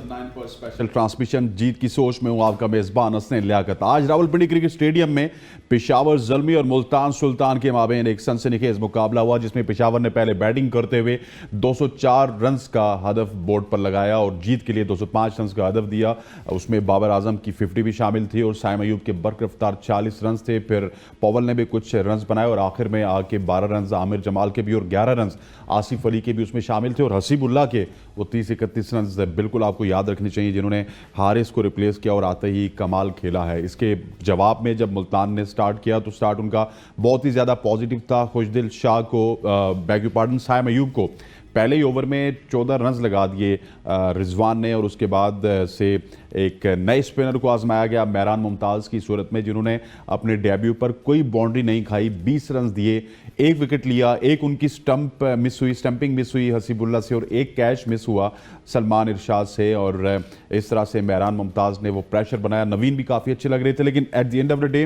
9 पर special transmission जीत की सोच में हूं आपका मेजबान हसन लियाकत। आज रावलपिंडी क्रिकेट स्टेडियम में पेशावर ज़ल्मी और मुल्तान सुल्तान के माबेन एक सनसनीखेज मुकाबला हुआ, जिसमें पेशावर ने पहले बैटिंग करते हुए 204 रन्स का हदफ बोर्ड पर लगाया और जीत के लिए 205 रन्स का हदफ दिया। उसमें बाबर आजम की 50 भी शामिल थी और साइम अयूब के बरकरफ्तार 40 रन थे। फिर पवल ने भी कुछ रन्स बनाए और आखिर में आके 12 रन आमिर जमाल के भी और 11 रन आसिफ अली के भी उसमें शामिल थे और हसीबुल्ला के वो 30-31 रन बिल्कुल आपको याद रखने चाहिए, जिन्होंने हारिस को रिप्लेस किया और आते ही कमाल खेला है। इसके जवाब में जब मुल्तान ने स्टार्ट किया तो स्टार्ट उनका बहुत ही ज़्यादा पॉजिटिव था। खुशदिल शाह को बैग पार्डन साइम अयूब को पहले ही ओवर में 14 रन लगा दिए रिजवान ने और उसके बाद से एक नए स्पिनर को आजमाया गया मेहरान मुमताज़ की सूरत में, जिन्होंने अपने डेब्यू पर कोई बाउंड्री नहीं खाई, 20 रन दिए, एक विकेट लिया, एक उनकी स्टंपिंग मिस हुई हसीबुल्ला से और एक कैच मिस हुआ सलमान इरशाद से। और इस तरह से मेहरान मुमताज़ ने वो प्रेशर बनाया। नवीन भी काफ़ी अच्छे लग रहे थे, लेकिन at the end of the day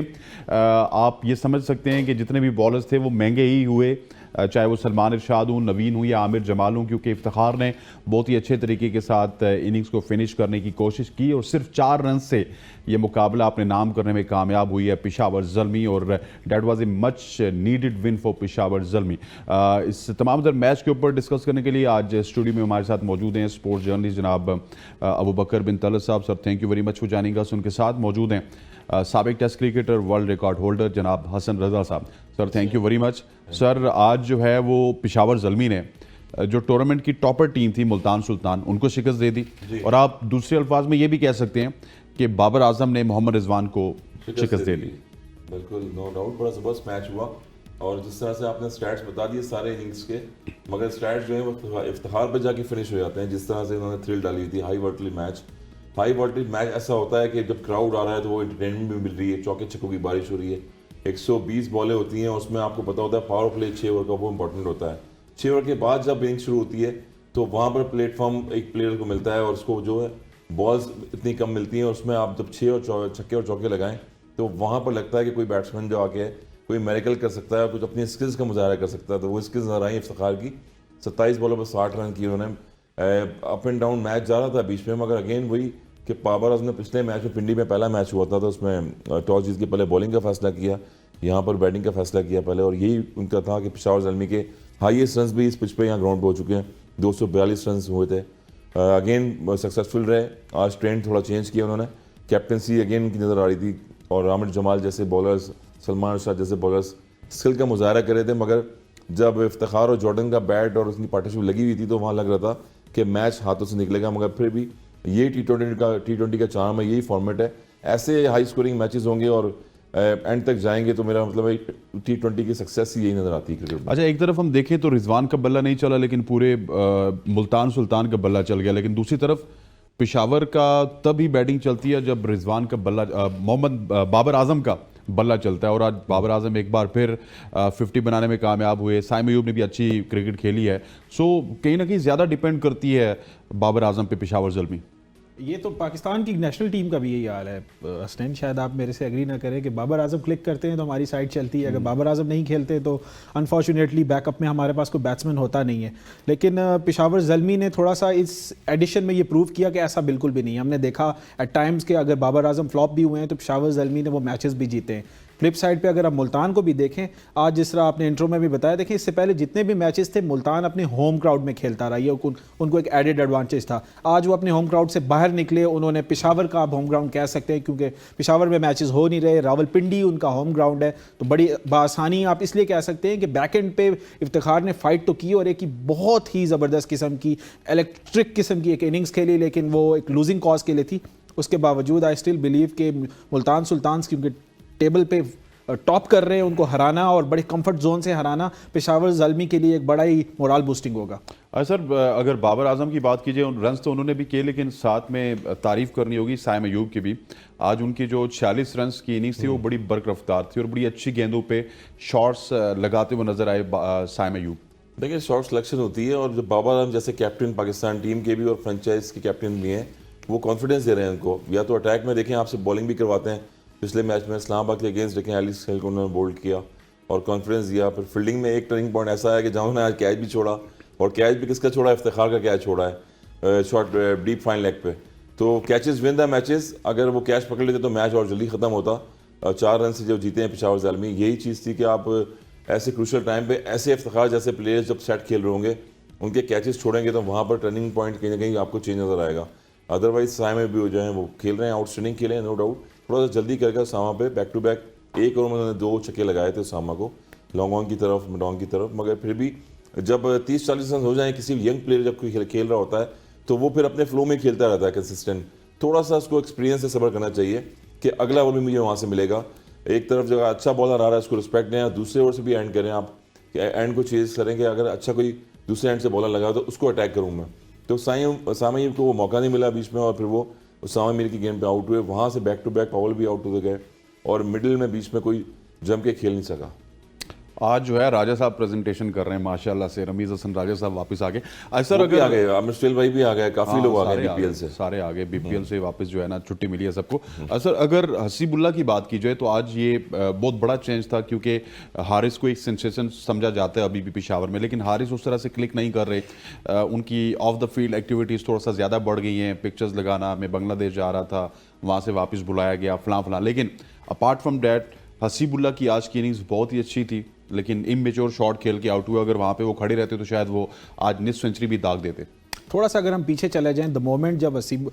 आप ये समझ सकते हैं कि जितने भी बॉलर्स थे वो महंगे ही हुए, चाहे वो सलमान इरशाद हूँ, नवीन हूँ या आमिर जमाल हूँ, क्योंकि इफ्तिखार ने बहुत ही अच्छे तरीके के साथ इनिंग्स को फिनिश करने की कोशिश की और सिर्फ 4 रन से ये मुकाबला अपने नाम करने में कामयाब हुई है पेशावर ज़ल्मी और that was a much needed win for Peshawar Zalmi. इस तमाम दर मैच के ऊपर डिस्कस करने के लिए आज स्टूडियो में हमारे साथ मौजूद हैं स्पोर्ट्स जर्नलिस्ट जनाब अबू बकर bin Talat sahab. Sir thank you very much for joining us. उनके साथ मौजूद हैं साबिक test cricketer world record holder जनाब Hasan Raza sahab. Sir thank you very much. Sir आज जो है वो पेशावर ज़ल्मी ने जो टूर्नामेंट की टॉपर टीम थी मुल्तान सुल्तान, उनको शिकस्त दे दी और आप दूसरे अल्फाज में ये भी कह सकते हैं कि बाबर आजम ने मोहम्मद रिजवान को शिकस्त दे दी। बिल्कुल नो डाउट, बड़ा ज़बरदस्त मैच हुआ और जिस तरह से आपने स्टैट्स बता दिए सारे इनिंग्स के, मगर स्टैट्स जो है वो इफ्तिखार पर जाके फिनिश हो जाते हैं। जिस तरह से उन्होंने थ्रिल डाली थी, हाई वोल्टेज मैच ऐसा होता है कि जब क्राउड आ रहा है तो वो एंटरटेनमेंट भी मिल रही है, चौके छक्कों की बारिश हो रही है, 120 बॉलें होती हैं, उसमें आपको पता होता है पावर प्ले 6 ओवर का वो इंपॉर्टेंट होता है। 6 ओवर के बाद जब इनिंग शुरू होती है तो वहाँ पर प्लेटफॉर्म एक प्लेयर को मिलता है और उसको जो है बॉल्स इतनी कम मिलती हैं, उसमें आप जब 6 और छक्के और चौके लगाएं तो वहाँ पर लगता है कि कोई बैट्समैन जो आके कोई मेरिकल कर सकता है, कुछ अपनी स्किल्स का मुजाहरा कर सकता है। तो वो स्किल्स नजर आई इफ्तिखार की। 27 बॉलों पर 60 रन किए उन्होंने। अप एंड डाउन मैच जा रहा था बीच में, मगर अगेन वही कि बाबर आजम ने पिछले मैच में पिंडी में पहला मैच हुआ था तो उसमें टॉस जीत के पहले बॉलिंग का फैसला किया, यहाँ पर बैटिंग का फैसला किया पहले, और यही उनका था कि पेशावर ज़ल्मी के हाईएस्ट रन भी इस पिच पे यहाँ ग्राउंड पे हो चुके हैं, 242 रन हुए थे। अगेन सक्सेसफुल रहे। आज ट्रेंड थोड़ा चेंज किया उन्होंने, कैप्टनसी अगेन उनकी नज़र आ रही थी और आमिर जमाल जैसे बॉलर्स, सलमान इरशाद जैसे बॉलर्स स्किल का मुजाहरा कर रहे थे। मगर जब इफ्तिखार और जॉर्डन का बैट और उसकी पार्टनरशिप लगी हुई थी तो वहाँ लग रहा था कि मैच हाथों से निकलेगा, मगर फिर भी ये टी20 का चार्म है, यही फॉर्मेट है, ऐसे हाई स्कोरिंग मैचेस होंगे और एंड तक जाएंगे। तो मेरा मतलब है टी20 की सक्सेस यही नजर आती है क्रिकेट में। अच्छा, एक तरफ हम देखें तो रिजवान का बल्ला नहीं चला, लेकिन पूरे मुल्तान सुल्तान का बल्ला चल गया, लेकिन दूसरी तरफ पेशावर का तब ही बैटिंग चलती है जब रिजवान का बल्ला बाबर आजम का बल्ला चलता है। और आज बाबर आजम एक बार फिर 50 बनाने में कामयाब हुए। साइम अयूब ने भी अच्छी क्रिकेट खेली है। सो कहीं ना कहीं ज़्यादा डिपेंड करती है बाबर आजम पे पेशावर ज़ल्मी। ये तो पाकिस्तान की नेशनल टीम का भी यही हाल है हसनैन, शायद आप मेरे से एग्री ना करें कि बाबर आजम क्लिक करते हैं तो हमारी साइड चलती है, अगर बाबर आजम नहीं खेलते तो अनफॉर्चुनेटली बैकअप में हमारे पास कोई बैट्समैन होता नहीं है। लेकिन पेशावर ज़ल्मी ने थोड़ा सा इस एडिशन में ये प्रूव किया कि ऐसा बिल्कुल भी नहीं है। हमने देखा एट टाइम्स के अगर बाबर आजम फ्लॉप भी हुए हैं तो पेशावर ज़ल्मी ने वो मैचेस भी जीते हैं। फ्लिप साइड पे अगर आप मुल्तान को भी देखें, आज जिस तरह आपने इंट्रो में भी बताया, देखें इससे पहले जितने भी मैचेस थे मुल्तान अपने होम क्राउड में खेलता रहा, ये उनको एक एडेड एडवांटेज था। आज वो अपने होम क्राउड से बाहर निकले, उन्होंने पेशावर का आप होम ग्राउंड कह सकते हैं क्योंकि पेशावर में मैचेस हो नहीं रहे, रावलपिंडी उनका होम ग्राउंड है, तो बड़ी बासानी आप इसलिए कह सकते हैं कि बैक एंड पे इफ्तिखार ने फाइट तो की और एक बहुत ही ज़बरदस्त किस्म की इलेक्ट्रिक किस्म की एक इनिंग्स खेली, लेकिन वो एक लूजिंग कॉज के लिए थी। उसके बावजूद आई स्टिल बिलीव के मुल्तान सुल्तान क्योंकि टेबल पे टॉप कर रहे हैं, उनको हराना और बड़े कंफर्ट जोन से हराना पेशावर ज़ल्मी के लिए एक बड़ा ही मोरल बूस्टिंग होगा। सर अगर बाबर आजम की बात कीजिए, रन तो उन्होंने भी किए, लेकिन साथ में तारीफ़ करनी होगी साइम अयूब की भी। आज उनकी जो 46 रन की इनिंग्स थी वो बड़ी बरकरफ्तार थी और बड़ी अच्छी गेंदों पे शॉट्स लगाते हुए नजर आए साइम अयूब। देखिए शॉर्ट सिलेक्शन होती है और जो बाबर आजम जैसे कैप्टन पाकिस्तान टीम के भी और फ्रेंचाइज के कैप्टन भी हैं, वो कॉन्फिडेंस दे रहे हैं उनको। या तो अटैक में देखें, आपसे बॉलिंग भी करवाते हैं। पिछले मैच में इस्लामाबाद के अगेंस्ट देखें एलिस खेल को उन्होंने बोल्ड किया और कॉन्फिडेंस दिया। फिर फील्डिंग में एक टर्निंग पॉइंट ऐसा है कि जहाँ उन्होंने आज कैच भी छोड़ा, और कैच भी किसका छोड़ा, इफ्तिखार का कैच छोड़ा है, शॉट डीप फाइन लेग पे। तो कैचेस विन द मैचेस, अगर वो कैच पकड़ लेते तो मैच और जल्दी खत्म होता। 4 रन से जो जीते हैं पेशावर ज़ल्मी, यही चीज़ थी कि आप ऐसे क्रूशल टाइम पे ऐसे इफ्तिखार जैसे प्लेयर्स जब सेट खेल रहे होंगे उनके कैचेस छोड़ेंगे तो वहाँ पर टर्निंग पॉइंट कहीं ना कहीं आपको चेंज नजर आएगा। अदरवाइज सामे भी हो जाए, वो खेल रहे हैं, आउटस्टैंडिंग खेले हैं नो डाउट, थोड़ा सा जल्दी करके सामा पे बैक टू बैक 1 ओवर में उन्होंने 2 छक्के लगाए थे सामा को, लॉन्ग ऑन की तरफ, मिड ऑन की तरफ। मगर फिर भी जब 30-40 रन हो जाए, किसी यंग प्लेयर जब कोई खेल रहा होता है तो वो फिर अपने फ्लो में खेलता रहता है कंसिस्टेंट। थोड़ा सा उसको एक्सपीरियंस से सब्र करना चाहिए कि अगला ओवर भी मुझे वहाँ से मिलेगा। एक तरफ जगह अच्छा बॉलर आ रहा है उसको रिस्पेक्ट दें, दूसरे ओवर से भी एंड करें आप, एंड को चेज करें कि अगर अच्छा कोई दूसरे एंड से बॉलर लगा तो उसको अटैक करूँ मैं। तो सामा को वो मौका नहीं मिला बीच में और फिर वो सामा मीर की गेम पे आउट हुए। वहाँ से बैक टू बैक पावल भी आउट हो गए और मिडिल में बीच में कोई जम के खेल नहीं सका। आज जो है राजा साहब प्रेजेंटेशन कर रहे हैं माशाल्लाह से, रमीज हसन राजा साहब वापस आ गए। सर वो भी अगर आ गए, आमिर स्टेल भाई भी आ गए, काफी लोग आ गए सारे बीपीएल से। सारे आ गए बीपीएल से वापस, जो है ना छुट्टी मिली है सबको। सर अगर हसीबुल्ला की बात की जाए तो आज ये बहुत बड़ा चेंज था, क्योंकि हारिस को एक सेंसेशन समझा जाता है अभी भी पेशावर में, लेकिन हारिस उस तरह से क्लिक नहीं कर रहे। उनकी ऑफ द फील्ड एक्टिविटीज़ थोड़ा सा ज़्यादा बढ़ गई हैं। पिक्चर्स लगाना, मैं बांग्लादेश जा रहा था, वहाँ से वापस बुलाया गया, फलां, लेकिन अपार्ट फ्रॉम डैट हसीबुल्ला की आज की इनिंग्स बहुत ही अच्छी थी, लेकिन इमेच्योर शॉट खेल के आउट हुए। अगर वहाँ पे वो खड़े रहते तो शायद वो आज निस सेंचुरी भी दाग देते। थोड़ा सा अगर हम पीछे चले जाएं, द मोमेंट जब वसीम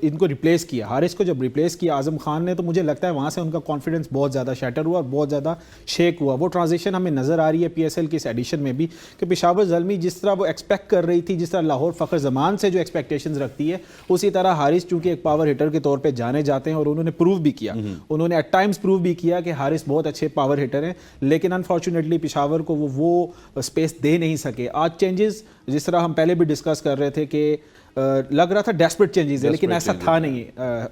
इनको रिप्लेस किया, हारिस को जब रिप्लेस किया आजम खान ने, तो मुझे लगता है वहाँ से उनका कॉन्फिडेंस बहुत ज़्यादा शैटर हुआ और बहुत ज़्यादा शेक हुआ। वो ट्रांजिशन हमें नज़र आ रही है पीएसएल की इस एडिशन में भी कि पेशावर ज़ल्मी जिस तरह वो एक्सपेक्ट कर रही थी, जिस तरह लाहौर फ़खर ज़मान से जो एक्सपेक्टेशंस रखती है, उसी तरह हारिस चूँकि एक पावर हिटर के तौर पर जाने जाते हैं और उन्होंने प्रूव भी किया, उन्होंने एट टाइम्स प्रूव भी किया कि हारिस बहुत अच्छे पावर हिटर हैं, लेकिन अनफॉर्चुनेटली पेशावर को वो स्पेस दे नहीं सके। आज चेंजेस जिस तरह हम पहले भी डिस्कस कर रहे थे कि लग रहा था डेस्परेट चेंजेस है, लेकिन ऐसा था नहीं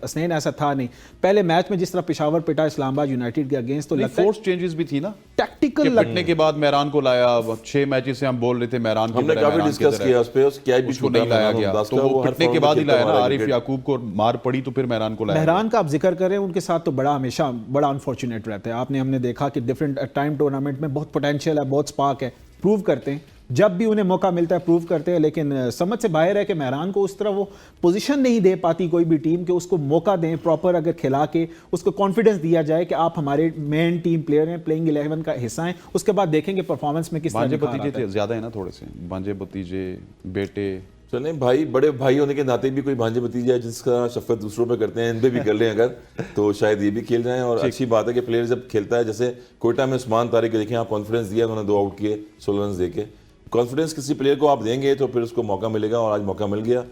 हसनैन, ऐसा था नहीं। पहले मैच में जिस तरह पेशावर पिटा इस्लामाबाद यूनाइटेड के अगेंस्ट, तो लगता है फोर्स चेंजेस भी थी ना, टैक्टिकल पिटने के बाद मेहरान को लाया। 6 मैचेस से हम बोल रहे थे मेहरान हमने काफी डिस्कस किया उस पे, क्या भी उसको नहीं लाया गया, तो वो पिटने के बाद ही लाया ना। आरिफ याकूब को मार पड़ी तो फिर मेहरान को लाया। मेहरान का आप जिक्र करें, उनके साथ तो बड़ा हमेशा बड़ा अनफॉर्चुनेट रहता है। हमने देखा कि डिफरेंट टाइम टूर्नामेंट में बहुत पोटेंशियल है, बहुत स्पार्क है, प्रूव करते हैं, जब भी उन्हें मौका मिलता है प्रूव करते हैं, लेकिन समझ से बाहर है कि मेहरान को उस तरह वो पोजीशन नहीं दे पाती कोई भी टीम कि उसको मौका दें प्रॉपर, अगर खिला के उसको कॉन्फिडेंस दिया जाए कि आप हमारे मेन टीम प्लेयर हैं, प्लेइंग 11 का हिस्सा हैं, उसके बाद देखेंगे परफॉर्मेंस में किस तरह निखार आता है। भांजे भतीजे ज्यादा है ना, थोड़े से भांजे भतीजे बेटे। चलें भाई, बड़े भाई होने के नाते भी कोई भांजे भतीजा है जिसका शफकत दूसरों पे करते हैं, इन पे भी कर लें अगर, तो शायद ये भी खेल जाएं। और अच्छी बात है कि प्लेयर जब खेलता है, जैसे कोयटा में उस्मान तारिक देखें आप, कॉन्फिडेंस दिया, उन्होंने 2 आउट किए 16 रन देके। कॉन्फिडेंस किसी प्लेयर को आप देंगे तो फिर उसको मौका मिलेगा, और आज मौका मिल गया।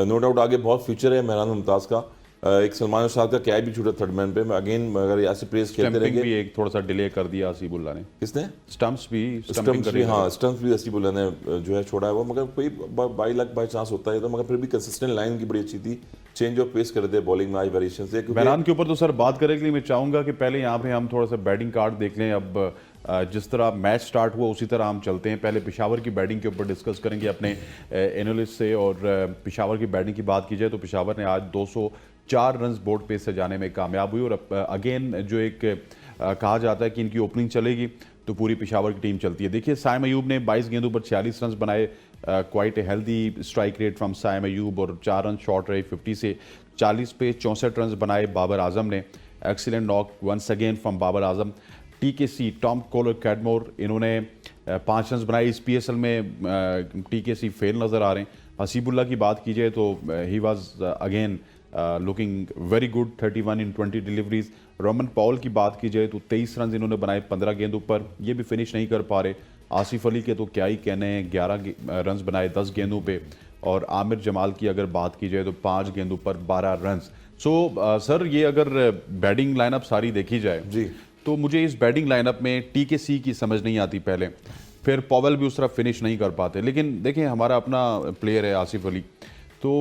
नो डाउट आगे बहुत फ्यूचर है मेहरान मुमताज़ का। एक सलमान उस्ताद का कैच भी छूटा थर्ड मैन पे, अगेन अगर ऐसे प्लेयर्स खेलते रहेंगे। भी एक थोड़ा सा डिले कर दिया हसीबुल्ला ने। किसने? स्टंप्स भी हाँ, स्टंप्स भी हसीबुल्ला ने जो है छोड़ा है वो, मगर कोई बाई लक बाई चांस होता है तो, मगर फिर भी कंसिस्टेंट लाइन की बड़ी अच्छी थी, चेंज ऑफ पेस कर दे बॉलिंग में आज वेरिएशन से। मेहरान के ऊपर तो सर बात करने के लिए मैं चाहूंगा कि पहले यहाँ पे हम थोड़ा सा बैटिंग कार्ड देख लें। अब जिस तरह मैच स्टार्ट हुआ उसी तरह हम चलते हैं। पहले पेशावर की बैटिंग के ऊपर डिस्कस करेंगे अपने एनालिस्ट से, और पेशावर की बैटिंग की बात की जाए तो पेशावर ने आज 204 रन बोर्ड पेस से जाने में कामयाब हुई। और अगेन जो एक कहा जाता है कि इनकी ओपनिंग चलेगी तो पूरी पेशावर की टीम चलती है। देखिए साइम अयूब ने 22 गेंदों पर 46 रन बनाए, quite a healthy strike rate from Saim Ayub, और 4 रन शॉट रहे 50 से। 40 पे 64 रन बनाए बाबर आजम ने, excellent knock once again from Babar Azam. TKC Tom Kohler Cadmore, इन्होंने 5 रन बनाए। इस पीएसएल में टीकेसी फेल नज़र आ रहे हैं। हसीबुल्ला की बात की जाए तो he was again looking very good, 31 in 20 deliveries. Roman Paul की बात की जाए तो 23 रन इन्होंने बनाए 15 गेंदों पर, ये भी फिनिश नहीं कर पा रहे। आसिफ अली के तो क्या ही कहने हैं, 11 रन बनाए 10 गेंदों पे। और आमिर जमाल की अगर बात की जाए तो 5 गेंदों पर 12 रन। सो सर ये अगर बैटिंग लाइनअप सारी देखी जाए जी, तो मुझे इस बैटिंग लाइनअप में टीकेसी की समझ नहीं आती पहले, फिर पॉवेल भी उस तरह फिनिश नहीं कर पाते। लेकिन देखें हमारा अपना प्लेयर है आसिफ अली, तो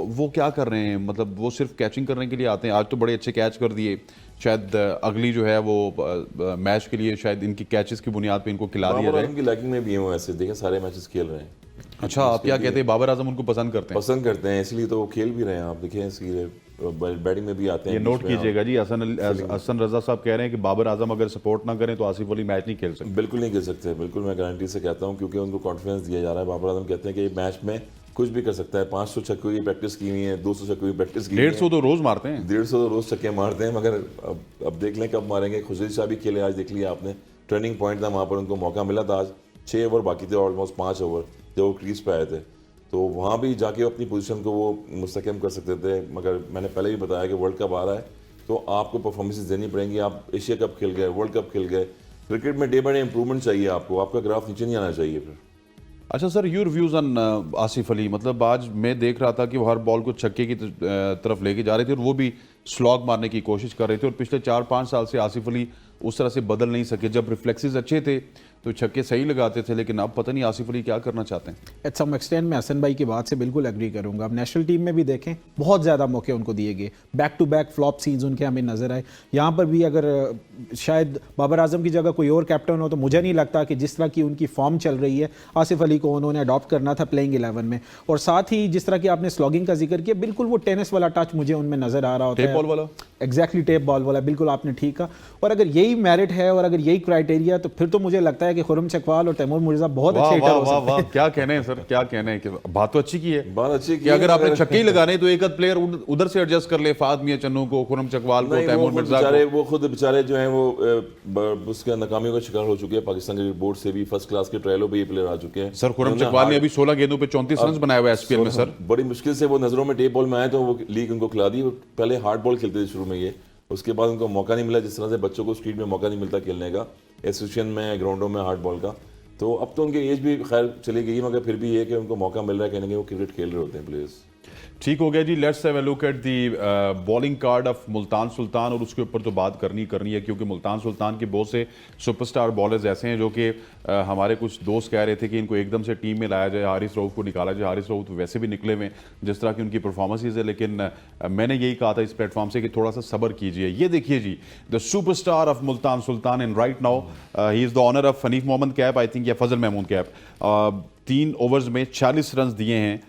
वो क्या कर रहे हैं, मतलब वो सिर्फ कैचिंग करने के लिए आते हैं। आज तो बड़े अच्छे कैच कर दिए, शायद अगली जो है वो मैच के लिए शायद इनकी कैचेस की बुनियाद पे इनको खिला दिया जाए। उनकी लैकिंग में भी है वो, ऐसे देखें सारे मैचेस खेल रहे हैं। अच्छा, आप क्या कहते हैं, बाबर आजम उनको पसंद करते हैं इसलिए तो वो खेल भी रहे हैं। आप देखें इसलिए बैटिंग में भी आते हैं। ये नोट कीजिएगा जी, हसन रजा साहब कह रहे हैं कि बाबर आजम अगर सपोर्ट ना करें तो आसिफ अली मैच नहीं खेल सकते। बिल्कुल नहीं खेल सकते, बिल्कुल मैं गारंटी से कहता हूँ, क्योंकि उनको कॉन्फिडेंस दिया जा रहा है। बाबर आजम कहते हैं कि मैच में कुछ भी कर सकता है। 500 छक्कों की प्रैक्टिस की हुई है, 200 छक्कों की प्रैक्टिस की हुई है, 150 तो रोज मारते हैं। 150 तो रोज छक्के मारते हैं, मगर अब देख लें कब मारेंगे। खुशदिल शाह भी खेले, आज देख लिया आपने, टर्निंग पॉइंट था, वहाँ पर उनको मौका मिला था। आज 6 ओवर बाकी थे, ऑलमोस्ट 5 ओवर जब वो क्रीज पे आए थे, तो वहाँ भी जाके अपनी पोजीशन को वो मुस्तकम कर सकते थे। मगर मैंने पहले भी बताया कि वर्ल्ड कप आ रहा है तो आपको परफॉर्मेंसेस देनी पड़ेंगी। आप एशिया कप खेल गए, वर्ल्ड कप खेल गए, क्रिकेट में डे बाय डे इंप्रूवमेंट चाहिए आपको, आपका ग्राफ नीचे नहीं आना चाहिए फिर। अच्छा sir, your views on Asif Ali, मतलब आज मैं देख रहा था कि वो हर बॉल को छक्के की तरफ लेके जा रहे थे और वो भी स्लॉग मारने की कोशिश कर रहे थे, और पिछले 4-5 साल से आसिफ अली उस तरह से बदल नहीं सके। जब रिफ्लेक्सेस अच्छे थे तो छक्के सही लगाते थे, लेकिन अब पता नहीं आसिफ अली क्या करना चाहते हैं। एट सम एक्सटेंट मैं हसन भाई की बात से बिल्कुल एग्री करूंगा। अब नेशनल टीम में भी देखें, बहुत ज़्यादा मौके उनको दिए गए, back to back flop scenes उनके हमें नजर आए। यहाँ पर भी अगर शायद बाबर आजम की जगह कोई और कैप्टन हो तो मुझे नहीं लगता कि जिस तरह की उनकी फॉर्म चल रही है, आसिफ अली को उन्होंने अडॉप्ट करना था प्लेइंग 11 में। और साथ ही जिस तरह की आपने स्लॉगिंग का जिक्र किया, बिल्कुल वो टेनिस वाला टच मुझे उनमें नजर आ रहा होता है, टेप बॉल वाला। एग्जैक्टली टेप बॉल वाला, बिल्कुल आपने ठीक कहा। और अगर यही मेरिट है और अगर यही क्राइटेरिया, तो फिर तो मुझे लगता है कि खुर्रम चकवाल और तैमूर मिर्जा बहुत अच्छे हिटर हो सकते हैं। क्या कहने हैं सर, क्या कहने हैं कि बात तो अच्छी की है, बात अच्छी की कि है, अगर आपने मगर- छक्के ही लगाने तो एक आध प्लेयर उधर से एडजस्ट कर ले, फाद मियां चन्नू को, खुरम चकवाल को, नहीं, तैमूर वो मिर्जा बेचारे, को। वो खुद बेचारे जो हैं वो उसके नाकामियों का शिकार हो चुके हैं। पाकिस्तान क्रिकेट बोर्ड से भी फर्स्ट क्लास के ट्रायलों पे ये प्लेयर आ चुके हैं। सर खुरम चकवाल ने अभी 16 गेंदों पे 34 रन बनाए हुए एसपीएल में सर। बड़ी मुश्किल से वो नजरों में टेप बॉल में आए तो वो लीग उनको खिला दी। वो पहले हार्ड बॉल खेलते थे शुरू में, ये उसके बाद उनको मौका नहीं मिला, जिस तरह से बच्चों को स्ट्रीट में मौका नहीं मिलता खेलने का, एसोसिएशन में, ग्राउंडों में हार्ड बॉल का। तो अब तो उनकी एज भी खैर चली गई, मगर फिर भी ये कि उनको मौका मिल रहा है, कहने के वो क्रिकेट खेल रहे होते हैं प्लेयर्स। ठीक हो गया जी। Let's have a look at the bowling card of Multan Sultan, और उसके ऊपर तो बात करनी है, क्योंकि मुल्तान सुल्तान के बहुत से सुपरस्टार बॉलर्स ऐसे हैं जो कि हमारे कुछ दोस्त कह रहे थे कि इनको एकदम से टीम में लाया जाए, हारिस रऊफ को निकाला जाए। हारिस रऊफ वैसे भी निकले हुए जिस तरह की उनकी परफॉर्मेंसेज है, लेकिन मैंने यही कहा था इस प्लेटफॉर्म से कि थोड़ा सा सब्र कीजिए। ये देखिए जी, the superstar of Multan Sultan, and right now he is the honour of Hanif Mohammad cap, I think, या फजल महमूद कैप। 3 ओवर्स में 40 रन दिए हैं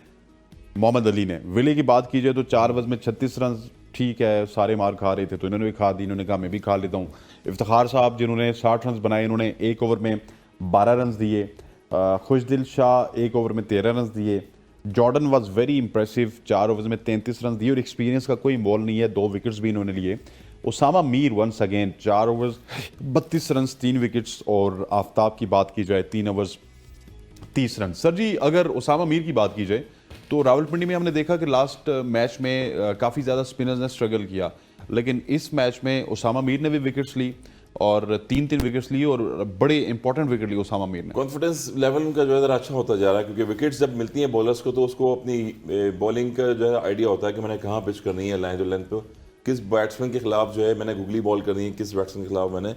मोहम्मद अली ने। विले की बात की जाए तो 4 ओवर्स में 36 रन, ठीक है, सारे मार खा रहे थे तो इन्होंने भी खा दी, इन्होंने कहा मैं भी खा लेता हूँ। इफ्तिखार साहब जिन्होंने 60 रन बनाए, इन्होंने 1 ओवर में 12 रन दिए। खुशदिल शाह 1 ओवर में 13 रन दिए। Jordan was very impressive, 4 overs में 33 रन दिए, और एक्सपीरियंस का कोई मोल नहीं है, 2 विकेट्स भी इन्होंने लिए। Usama Mir once again 4 overs 32 run, 3 wickets. और आफ्ताब की बात की जाए 3 ओवर्स 30 रन। सर जी, अगर उसामा मीर की बात की जाए तो रावलपिंडी में हमने देखा कि लास्ट मैच में काफ़ी ज़्यादा स्पिनर्स ने स्ट्रगल किया, लेकिन इस मैच में उसामा मीर ने भी विकेट्स ली और 3-3 विकेट्स ली, और बड़े इंपॉर्टेंट विकेट ली उसामा मीर ने। कॉन्फिडेंस लेवल उनका जो है ज़रा अच्छा होता जा रहा है, क्योंकि विकेट्स जब मिलती हैं बॉलर्स को तो उसको अपनी बॉलिंग का जो है आइडिया होता है कि मैंने कहाँ पिच करनी है, लाइन जो लेंथ पे, किस बैट्समैन के खिलाफ जो है मैंने गुगली बॉल करनी है, किस बैट्समैन के खिलाफ मैंने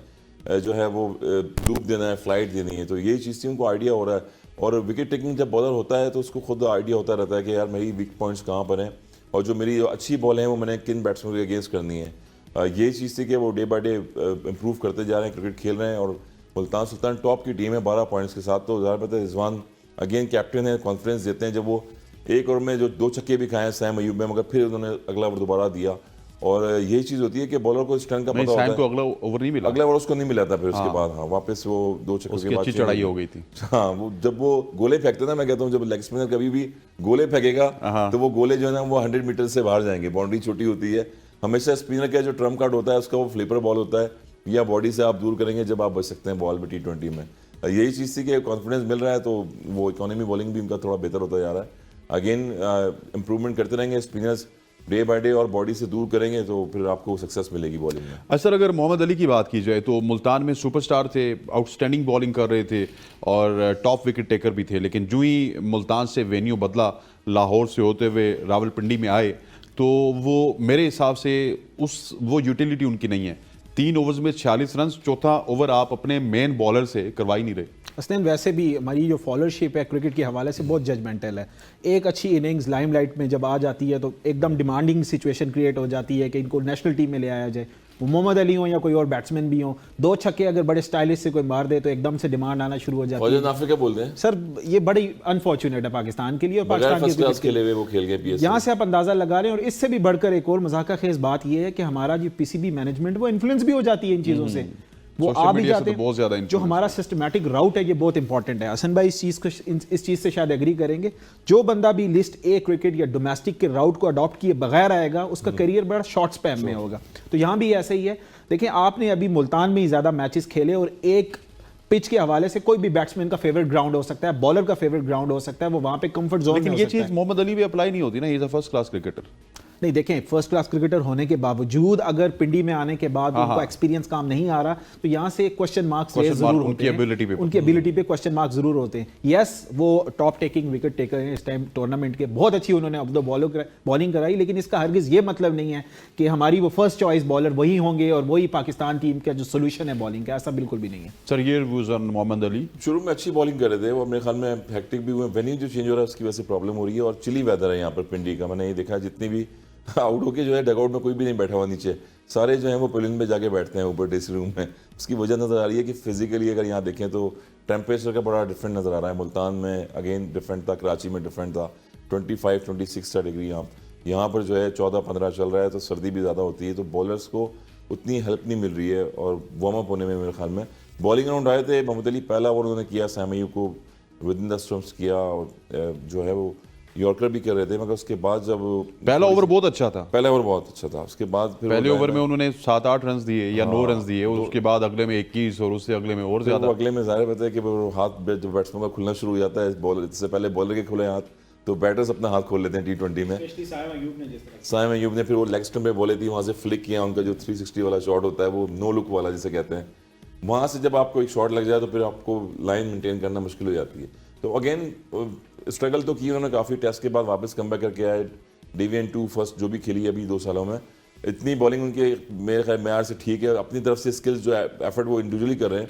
जो है वो लूप देना है, फ्लाइट देनी है। तो यही चीज़ थी, उनको आइडिया हो रहा है। और विकेट टेकिंग जब बॉलर होता है तो उसको खुद आइडिया होता रहता है कि यार मेरी वीक पॉइंट्स कहाँ पर हैं, और जो मेरी अच्छी बॉल हैं वो मैंने किन बैट्समैन के अगेंस्ट करनी है। ये चीज़ थी कि वो डे बाय डे इंप्रूव करते जा रहे हैं, क्रिकेट खेल रहे हैं। और मुल्तान सुल्तान टॉप की टीम है 12 पॉइंट्स के साथ। तो ज़्यादा पता रिजवान अगेन कैप्टन है, कॉन्फिडेंस देते हैं। जब वो 1 ओवर में जो 2 छक्के भी खाए सैम अयूब में, मगर फिर उन्होंने अगला ओवर दोबारा दिया। और यही चीज़ होती है कि बॉलर को स्टंट का पता होता है। को अगला ओवर नहीं मिला, अगला ओवर उसको नहीं मिला था, फिर उसके बाद हाँ वापस वो 2 छक्कों के बाद अच्छी चढ़ाई हो गई थी। हाँ, वो जब वो गोले फेंकते ना, मैं कहता हूँ जब लेग स्पिनर कभी भी गोले फेंकेगा तो वो गोले जो है ना वो 100 मीटर से बाहर जाएंगे। बाउंड्री छोटी होती है, हमेशा स्पिनर का जो ट्रम्प कार्ड होता है उसका वो फ्लिपर बॉल होता है, या बॉडी से आप दूर करेंगे जब आप बच सकते हैं बॉल में T20 में। यही चीज़ थी कि कॉन्फिडेंस मिल रहा है तो वो इकोनॉमी बॉलिंग भी उनका थोड़ा बेहतर होता जा रहा है। अगेन इंप्रूवमेंट करते रहेंगे स्पिनर्स, डे बाय डे, और बॉडी से दूर करेंगे तो फिर आपको सक्सेस मिलेगी बॉलिंग में। अच्छा, अगर मोहम्मद अली की बात की जाए तो मुल्तान में सुपरस्टार थे, आउटस्टैंडिंग बॉलिंग कर रहे थे और टॉप विकेट टेकर भी थे, लेकिन जो ही मुल्तान से वेन्यू बदला, लाहौर से होते हुए रावलपिंडी में आए, तो वो मेरे हिसाब से वो यूटिलिटी उनकी नहीं है। 3 ओवर्स में 46 रन, चौथा ओवर आप अपने मेन बॉलर से करवा ही नहीं रहे। असलन वैसे भी हमारी जो फॉलोअरशिप है क्रिकेट के हवाले से बहुत जजमेंटल है। एक अच्छी इनिंग्स लाइमलाइट में जब आ जाती है तो एकदम डिमांडिंग सिचुएशन क्रिएट हो जाती है कि इनको नेशनल टीम में ले आया जाए। वो मोहम्मद अली हो या कोई और बैट्समैन भी हो, 2 छक्के अगर बड़े स्टाइलिश से कोई मार दे तो एकदम से डिमांड आना शुरू हो जाती है। फौजन नाफे क्या बोलते हैं सर, ये बड़ी अनफॉर्चुनेट है पाकिस्तान के लिए और पाकिस्तान फर्स्ट क्लास के खेले हुए वो खेल गए PSL। यहाँ से आप अंदाजा लगा रहे हैं। और इससे भी बढ़कर एक और मजाका खेज बात यह है कि हमारा जो PCB मैनेजमेंट वो इन्फ्लुएंस भी हो जाती है इन चीज़ों से। वो Social आ भी media से जाते तो बहुत ज़्यादा हैं। जो influence हमारा सिस्टमैटिक राउट है ये बहुत इंपॉर्टेंट है। हसन भाई इस चीज़ से शायद एग्री करेंगे, जो बंदा भी लिस्ट ए क्रिकेट या डोमेस्टिक के राउट को अडॉप्ट किए बगैर आएगा उसका करियर बड़ा शॉर्ट स्पैन में होगा। तो यहाँ भी ऐसा ही है। देखिए आपने अभी मुल्तान में ही ज़्यादा मैचेस खेले और एक पिच के हवाले से कोई भी बैट्समैन का फेवरेट ग्राउंड हो सकता है, बॉलर का फेवरेट ग्राउंड हो सकता है, वो वहाँ पे कंफर्ट जोन में लेकिन हो ये सकता है। चीज़ मोहम्मद अली भी अप्लाई नहीं होती ना, he is a first class cricketer. नहीं देखें, फर्स्ट क्लास क्रिकेटर होने के बावजूद अगर पिंडी में आने के बाद उनको एक्सपीरियंस काम नहीं आ रहा तो यहाँ से क्वेश्चन मार्क्स जरूर होते उनकी हैं। ability पे। उनकी एबिलिटी पे क्वेश्चन मार्क्स जरूर होते हैं। यस वो टॉप टेकिंग विकेट टेकर हैं इस टाइम टूर्नामेंट के, बहुत अच्छी उन्होंने अब तो बॉलिंग कराई, लेकिन इसका हरगिज ये मतलब नहीं है कि हमारी वो फर्स्ट चॉइस बॉलर वही होंगे और वही पाकिस्तान टीम का जो सोल्यूशन है बॉलिंग का, ऐसा बिल्कुल भी नहीं है। सर ये व्यूज ऑन मोहम्मद अली। शुरू में अच्छी बॉलिंग कर रहे थे वो, मेरे ख्याल में हेक्टिक भी हुए, वेन्यू जो चेंज हो रहा है उसकी वजह से प्रॉब्लम हो रही है, और चिली वेदर है यहाँ पर पिंडी का। मैंने ये देखा जितनी भी आउट होके जो है डगआउट में कोई भी नहीं बैठा हुआ नीचे, सारे जो है वो पेलिन में जाके बैठते हैं ऊपर ड्रेसिंग रूम में। उसकी वजह नज़र आ रही है कि फिजिकली अगर यहाँ देखें तो टेम्परेचर का बड़ा डिफरेंट नज़र आ रहा है। मुल्तान में अगेन डिफरेंट था, कराची में डिफरेंट था, 25-26 डिग्री यहाँ पर जो है 14-15 चल रहा है, तो सर्दी भी ज़्यादा होती है, तो बॉलर्स को उतनी हेल्प नहीं मिल रही है। और वार्म अप होने में मेरे ख्याल में बॉलिंग राउंड आए थे, मोहम्मद अली पहला ओवर उन्होंने किया, सैम को विद इन द स्टंप्स किया, और जो है वो यॉर्कर भी कर रहे थे, मगर उसके बाद जब पहला ओवर बहुत अच्छा था, पहला ओवर बहुत अच्छा था, उसके बाद फिर पहले ओवर में उन्होंने 7-8 रन दिए या 9 रन दिए, और उसके बाद अगले में 21 और उससे अगले में और फिर ज्यादा। वो अगले में जाहिर पता है कि वो हाथ जब बैट्समैन का खुलना शुरू हो जाता है, बॉलर इससे पहले बॉलर के खुले हाथ, तो बैटर्स अपना हाथ खोल लेते हैं T20 में। साइम अयूब ने फिर वो लेग स्टंप पे बॉले थी, वहाँ से फ्लिक किया, उनका जो 360 वाला शॉट होता है वो नो लुक वाला जिसे कहते हैं, वहाँ से जब आपको एक शॉट लग जाए तो फिर आपको लाइन मेंटेन करना मुश्किल हो जाती है। तो अगेन स्ट्रगल तो की उन्होंने काफ़ी, टेस्ट के बाद वापस कम बैक करके आए, DVN2 फर्स्ट जो भी खेली अभी 2 सालों में, इतनी बॉलिंग उनके मेरे ख्याल मेयार से ठीक है। अपनी तरफ से स्किल्स जो एफर्ट वो इंडिविजुअली कर रहे हैं,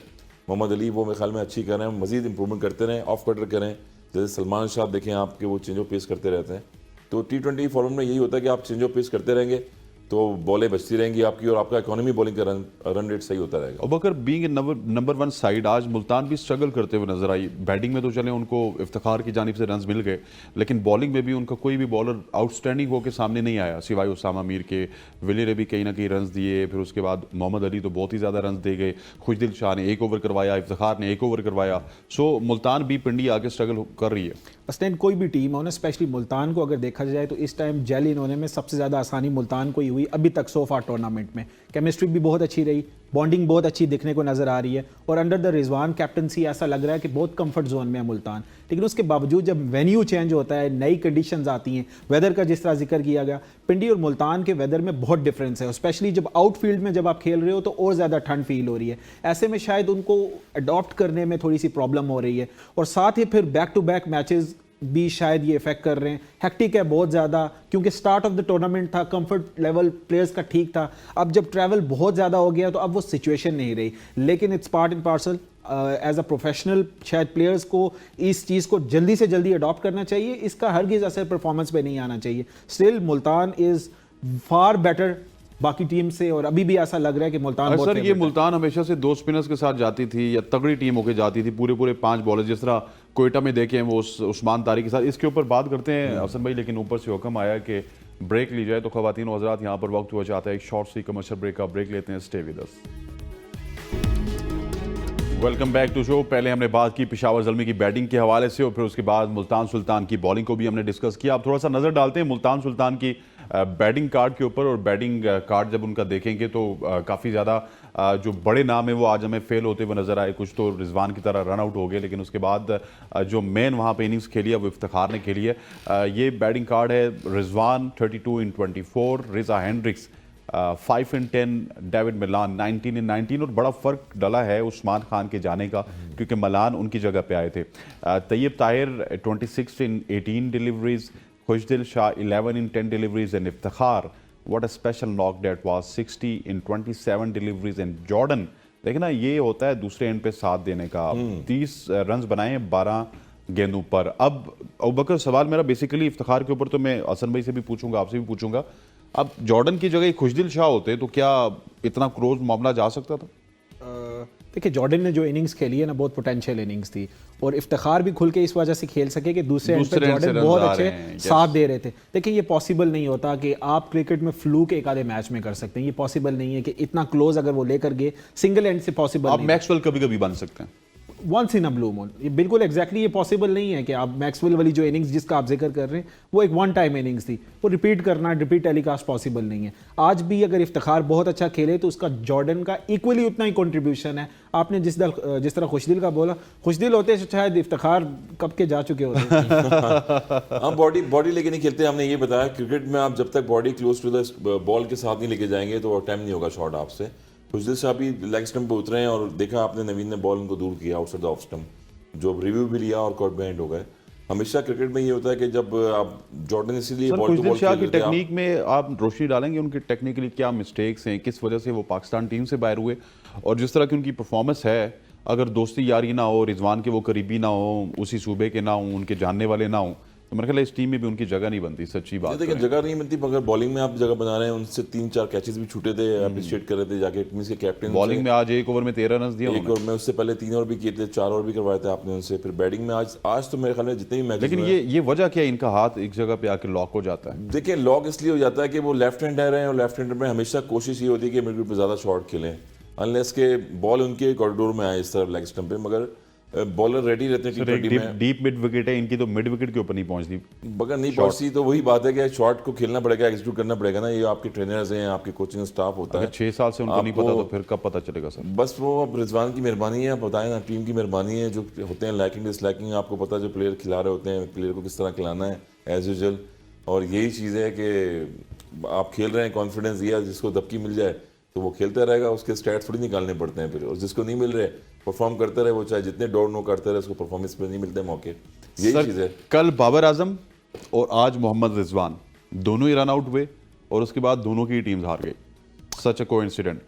मोहम्मद अली वो मेरे ख्याल में अच्छी कर रहे हैं, मजीद इंप्रूवमेंट करते रहें, ऑफ कटर करें, जैसे सलमान शाह देखें आपके वो चेंज ऑफ पेस करते रहते हैं। तो T20 फॉर्मेट में यही होता है कि आप चेंज ऑफ पेस करते रहेंगे तो बॉलें बचती रहेंगी आपकी, और आपका इकोनॉमी बॉलिंग का रन रेट सही होता रहेगा। अबूबकर बीइंग नंबर 1 साइड, आज मुल्तान भी स्ट्रगल करते हुए नजर आई। बैटिंग में तो चले उनको इफ्तिखार की जानिब से रन्स मिल गए, लेकिन बॉलिंग में भी उनका कोई भी बॉलर आउटस्टैंडिंग होकर सामने नहीं आया सिवाय उसामा मीर के। विली ने भी कहीं ना कहीं रन्स दिए, फिर उसके बाद मोहम्मद अली तो बहुत ही ज़्यादा रन्स दे गए, खुशदिल शाह ने 1 ओवर करवाया, इफ्तिखार ने 1 ओवर करवाया। सो मुल्तान भी पिंडी आगे स्ट्रगल कर रही है। अस्टैंड कोई भी टीम हो ना, स्पेशली मुल्तान को अगर देखा जाए तो इस टाइम जेल इन होने में सबसे ज़्यादा आसानी मुल्तान को ही हुई अभी तक सो फार टूर्नामेंट में। केमिस्ट्री भी बहुत अच्छी रही, बॉन्डिंग बहुत अच्छी दिखने को नज़र आ रही है, और अंडर द रिजवान कैप्टनसी ऐसा लग रहा है कि बहुत कंफर्ट जोन में है मुल्तान। लेकिन उसके बावजूद जब वेन्यू चेंज होता है, नई कंडीशंस आती हैं, वेदर का जिस तरह जिक्र किया गया, पिंडी और मुल्तान के वेदर में बहुत डिफरेंस है, स्पेशली जब आउटफील्ड में जब आप खेल रहे हो तो और ज़्यादा ठंड फील हो रही है। ऐसे में शायद उनको अडॉप्ट करने में थोड़ी सी प्रॉब्लम हो रही है, और साथ ही फिर बैक टू बैक मैचेस भी शायद ये इफेक्ट कर रहे हैं। हेक्टिक है बहुत ज़्यादा, क्योंकि स्टार्ट ऑफ द टूर्नामेंट था, कंफर्ट लेवल प्लेयर्स का ठीक था, अब जब ट्रैवल बहुत ज़्यादा हो गया तो अब वो सिचुएशन नहीं रही। लेकिन it's part and parcel, as a professional शायद प्लेयर्स को इस चीज़ को जल्दी से जल्दी अडॉप्ट करना चाहिए, इसका हरगिज़ असर परफॉर्मेंस पे नहीं आना चाहिए। Still Multan is far better बाकी टीम से, और अभी भी ऐसा लग रहा है कि मुल्तान बहुत सर ये फेवरेट है। मुल्तान हमेशा से 2 स्पिनर्स के साथ जाती थी या तगड़ी टीम होके जाती थी, पूरे 5 बॉलर, जिस तरह कोयटा में देखे हैं वो उस्मान तारिक के साथ। इसके ऊपर बात करते हैं हसन भाई, लेकिन ऊपर से हुक्म आया कि ब्रेक ली जाए। तो खवातीन और हज़रात यहाँ पर वक्त हुआ चाहता है एक शॉर्ट सी कमर्शियल ब्रेक का। ब्रेक लेते हैं, stay with us. Welcome back to show. पहले हमने बात की पेशावर ज़ल्मी की बैटिंग के हवाले से, और फिर उसके बाद मुल्तान सुल्तान की बॉलिंग को भी हमने डिस्कस किया। अब थोड़ा सा नज़र डालते हैं मुल्तान सुल्तान की बैटिंग कार्ड के ऊपर। और बैटिंग कार्ड जब उनका देखेंगे तो काफ़ी ज़्यादा जो बड़े नाम है वो आज हमें फेल होते हुए नजर आए। कुछ तो रिजवान की तरह रन आउट हो गए, लेकिन उसके बाद जो मेन वहाँ पे इनिंग्स खेली है वो इफ्तिखार ने खेली है। ये बैटिंग कार्ड है Rizwan 32 in 24, Reeza Hendricks 5 in 10, David Malan 19 in 19, और बड़ा फ़र्क डला है उस्मान खान के जाने का, क्योंकि मलान उनकी जगह पे आए थे। Tayyab Tahir 26 in 18 deliveries, Khushdil Shah 11 in 10 deliveries, and Iftikhar what a special knock that was 60 in 27 deliveries. And Jordan देखना, ये होता है दूसरे एंड पे साथ देने का, 30 रन बनाए 12 गेंदों पर। अब अबूबकर सवाल मेरा बेसिकली इफ्तिखार के ऊपर, तो मैं हसन भाई से भी पूछूंगा, आपसे भी पूछूंगा, अब जॉर्डन की जगह खुशदिल शाह होते तो क्या इतना क्लोज मामला जा सकता था? देखिए जॉर्डन ने जो इनिंग्स खेली है ना, बहुत पोटेंशियल इनिंग्स थी, और इफ्तिखार भी खुल के इस वजह से खेल सके कि दूसरे एंड पे दूसरे end से जॉर्डन runs बहुत आ अच्छे रहे हैं, yes. साथ दे रहे थे। देखिए ये पॉसिबल नहीं होता कि आप क्रिकेट में फ्लूक एक आधे मैच में कर सकते हैं, ये पॉसिबल नहीं है कि इतना क्लोज अगर वो लेकर गए सिंगल एंड से पॉसिबल आप नहीं। मैक्सवेल कभी कभी बन सकते हैं। Once in a blue moon, ये बिल्कुल एग्जैक्टली ये पॉसिबल नहीं है कि आप मैक्सवेल वाली जो इनिंग्स जिसका आप जिक्र कर रहे हैं वो एक वन टाइम इनिंग्स थी, वो रिपीट करना, रिपीट टेलीकास्ट पॉसिबल नहीं है। आज भी अगर इफ्तिखार बहुत अच्छा खेले तो उसका जॉर्डन का इक्वली उतना ही कंट्रीब्यूशन है। आपने जिस तरह खुशदिल का बोला, खुशदिल होते शायद इफ्तिखार कब के जा चुके होते। हम बॉडी लेके नहीं खेलते। हमने ये बताया क्रिकेट में आप जब तक body close to the ball के साथ नहीं लेके जाएंगे तो टाइम नहीं होगा शॉट आपसे। खुशदिल साहब भी लेग स्टंप पे उतरे हैं और देखा आपने नवीन ने बॉल उनको दूर किया आउटसाइड द ऑफ स्टंप, जो रिव्यू भी लिया और कॉट बैंड हो गए। हमेशा क्रिकेट में ये होता है कि जब आप जॉर्डन इसीलिए ball to Khushdil ball Shah खेल की लेते हैं टेक्निक में आप रोशनी डालेंगे, उनके टेक्निकली क्या मिस्टेक्स हैं, किस वजह से वो पाकिस्तान टीम से बाहर हुए, और जिस तरह की उनकी परफॉर्मेंस है, अगर दोस्ती यारी ना हो, रिजवान के वो करीबी ना हो, उसी सूबे के ना हो, उनके जानने वाले ना हो, तो मेरे ख्याल है इस टीम में भी उनकी जगह नहीं बनती। सच्ची बात देखिए करें। जगह नहीं बनती, मगर बॉलिंग में आप जगह बना रहे हैं। उनसे 3-4 कैचेस भी छूटे थे, अप्रिशिएट कर रहे थे जाके टीम के कैप्टन। बॉलिंग में आज एक ओवर में 13 रन दिए एक उन्होंने। और में उससे पहले 3 और भी किए थे, 4 और भी करवाए थे आपने उनसे। फिर बैटिंग में आज तो मेरे ख्याल में जितने भी मैच, लेकिन ये वजह क्या है, इनका हाथ एक जगह पे आके लॉक हो जाता है। देखिए लॉक इसलिए हो जाता है कि वो लेफ्ट हैंडर हैं और लेफ्ट हैंडर में हमेशा कोशिश ये होती है कि मिड विकेट पे ज़्यादा शॉट खेलें, अनलेस के बॉल उनके कॉरिडोर में आए इस तरफ लेग स्टंप पे। मगर बॉलर रेडी रहते हैं सर, T20 एक में। डीप मिड विकेट है इनकी, तो मिड विकेट के ऊपर नहीं पहुंचती। मगर नहीं पहुंचती तो वही बात है कि शॉट को खेलना पड़ेगा, एग्जीक्यूट करना पड़ेगा ना। ये आपके ट्रेनर्स हैं, आपके कोचिंग स्टाफ होता अगर है। 6 साल से उनको नहीं पता आपको- तो फिर कब पता चलेगा सर? बस वो अब रिजवान की मेहरबानी है, आप बताएं ना, टीम की मेहरबानी है। जो होते हैं लैकिंग डिसलैकिंग, आपको पता है जो प्लेयर खिला रहे होते हैं, प्लेयर को किस तरह खिलाना है एज यूजुअल। और यही चीज़ है कि आप खेल रहे हैं, कॉन्फिडेंस दिया, जिसको दबकी मिल जाए तो वो खेलता रहेगा, उसके स्टैट्स थोड़ी निकालने पड़ते हैं फिर। और जिसको नहीं मिल रहे परफॉर्म करते रहे, वो चाहे जितने दौड़ नो करते रहे, उसको परफॉर्मेंस पे नहीं मिलते मौके। यही सर, चीज़ है। कल बाबर आजम और आज मोहम्मद रिजवान दोनों ही रन आउट हुए और उसके बाद दोनों की टीम्स हार गई। सच अ कोइंसिडेंट।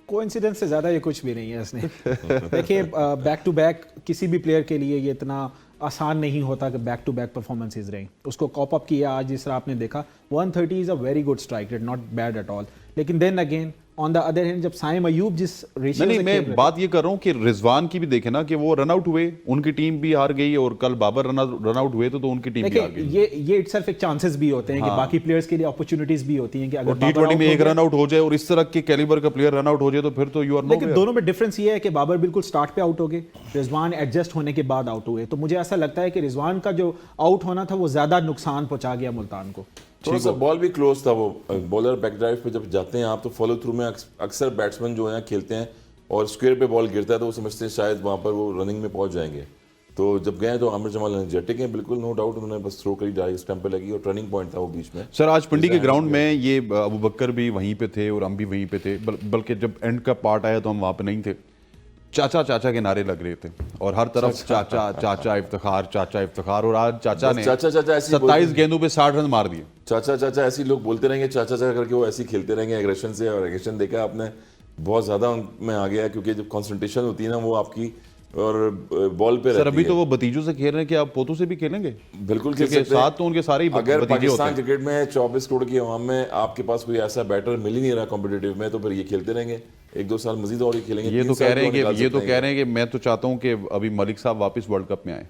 कोइंसिडेंस से ज़्यादा ये कुछ भी नहीं है इसने। देखिए बैक टू बैक किसी भी प्लेयर के लिए ये इतना आसान नहीं होता कि बैक टू बैक परफॉर्मेंसेज रहें। उसको कॉप अप किया आज, जिस तरह आपने देखा 130 is a very good strike rate, not bad at all. लेकिन then again on the other hand जब साइम अयूब जिस रेशियो नहीं, से मैं खेल रहे थे- बात ये कर रहा हूँ कि रिजवान की भी देखे ना कि वो रन आउट हुए, उनकी टीम भी हार गई, और कल बाबर रन आउट हुए तो उनकी टीम भी हार देखिए गई। ये इटसेल्फ एक चांसेस भी होते हैं कि बाकी प्लेयर्स के लिए अपॉर्चुनिटीज भी होती हैं कि अगर और बाबर T20 out में हो एक गया- रन आउट हो जाए और इस तरह के कैलिबर का प्लेयर रन आउट हो जाए तो फिर तो यू आर नो। लेकिन दोनों में डिफरेंस ये है कि बाबर बिल्कुल स्टार्ट पे आउट हो गए, रिजवान एडजस्ट होने के बाद आउट हुए। तो मुझे ऐसा लगता है कि रिजवान का जो आउट होना था वो ज्यादा नुकसान पहुंचा गया मुल्तान को। थोड़ा सा बॉल भी क्लोज था। वो बॉलर बैक ड्राइव पे जब जाते हैं आप तो फॉलो थ्रू में अक्सर बैट्समैन जो है खेलते हैं और स्क्वायर पे बॉल गिरता है तो वो समझते हैं शायद वहाँ पर वो रनिंग में पहुंच जाएंगे। तो जब गए तो आमिर जमाल एनर्जेटिक हैं बिल्कुल, नो डाउट। उन्होंने बस थ्रो करी, डायरेक्ट स्टंप पे लगी और टर्निंग पॉइंट था वो बीच में। सर आज पिंडी के ग्राउंड में ये अबू बकर भी वहीं पे थे और हम भी वहीं पे थे, बल्कि जब एंड का पार्ट आया तो हम वहाँ पे नहीं थे। चाचा चाचा के नारे लग रहे थे और हर तरफ चाचा चाचा इफ्तिखार, चाचा इफ्तिखार। और आज चाचा ने चाचा चाचा ऐसे ही 27 गेंदों पे 60 रन मार दिए। चाचा चाचा ऐसे ही लोग बोलते रहेंगे, चाचा चाचा करके वो ऐसे ही खेलते रहेंगे एग्रेशन से। और एग्रेशन देखा आपने बहुत ज्यादा उनमें आ गया, क्योंकि जब कंसंट्रेशन होती है ना वो आपकी और बॉल पे सर रहती अभी है। तो वो भतीजों से खेल रहे हैं कि आप पोतों से भी खेलेंगे? बिल्कुल खेल क्योंकि सकते हैं। साथ तो उनके सारे ही अगर भतीजे होते पाकिस्तान हैं। क्रिकेट में 24 करोड़ की आवाम में आपके पास कोई ऐसा बैटर मिल ही नहीं रहा कॉम्पिटिटिव में, तो फिर ये खेलते रहेंगे 1-2 साल मजीद और ये खेलेंगे। ये 3 तो साल कह रहे हैं निकाल कि सकते हैं। मैं तो चाहता हूं कि अभी मलिक साहब वापस वर्ल्ड कप में आए।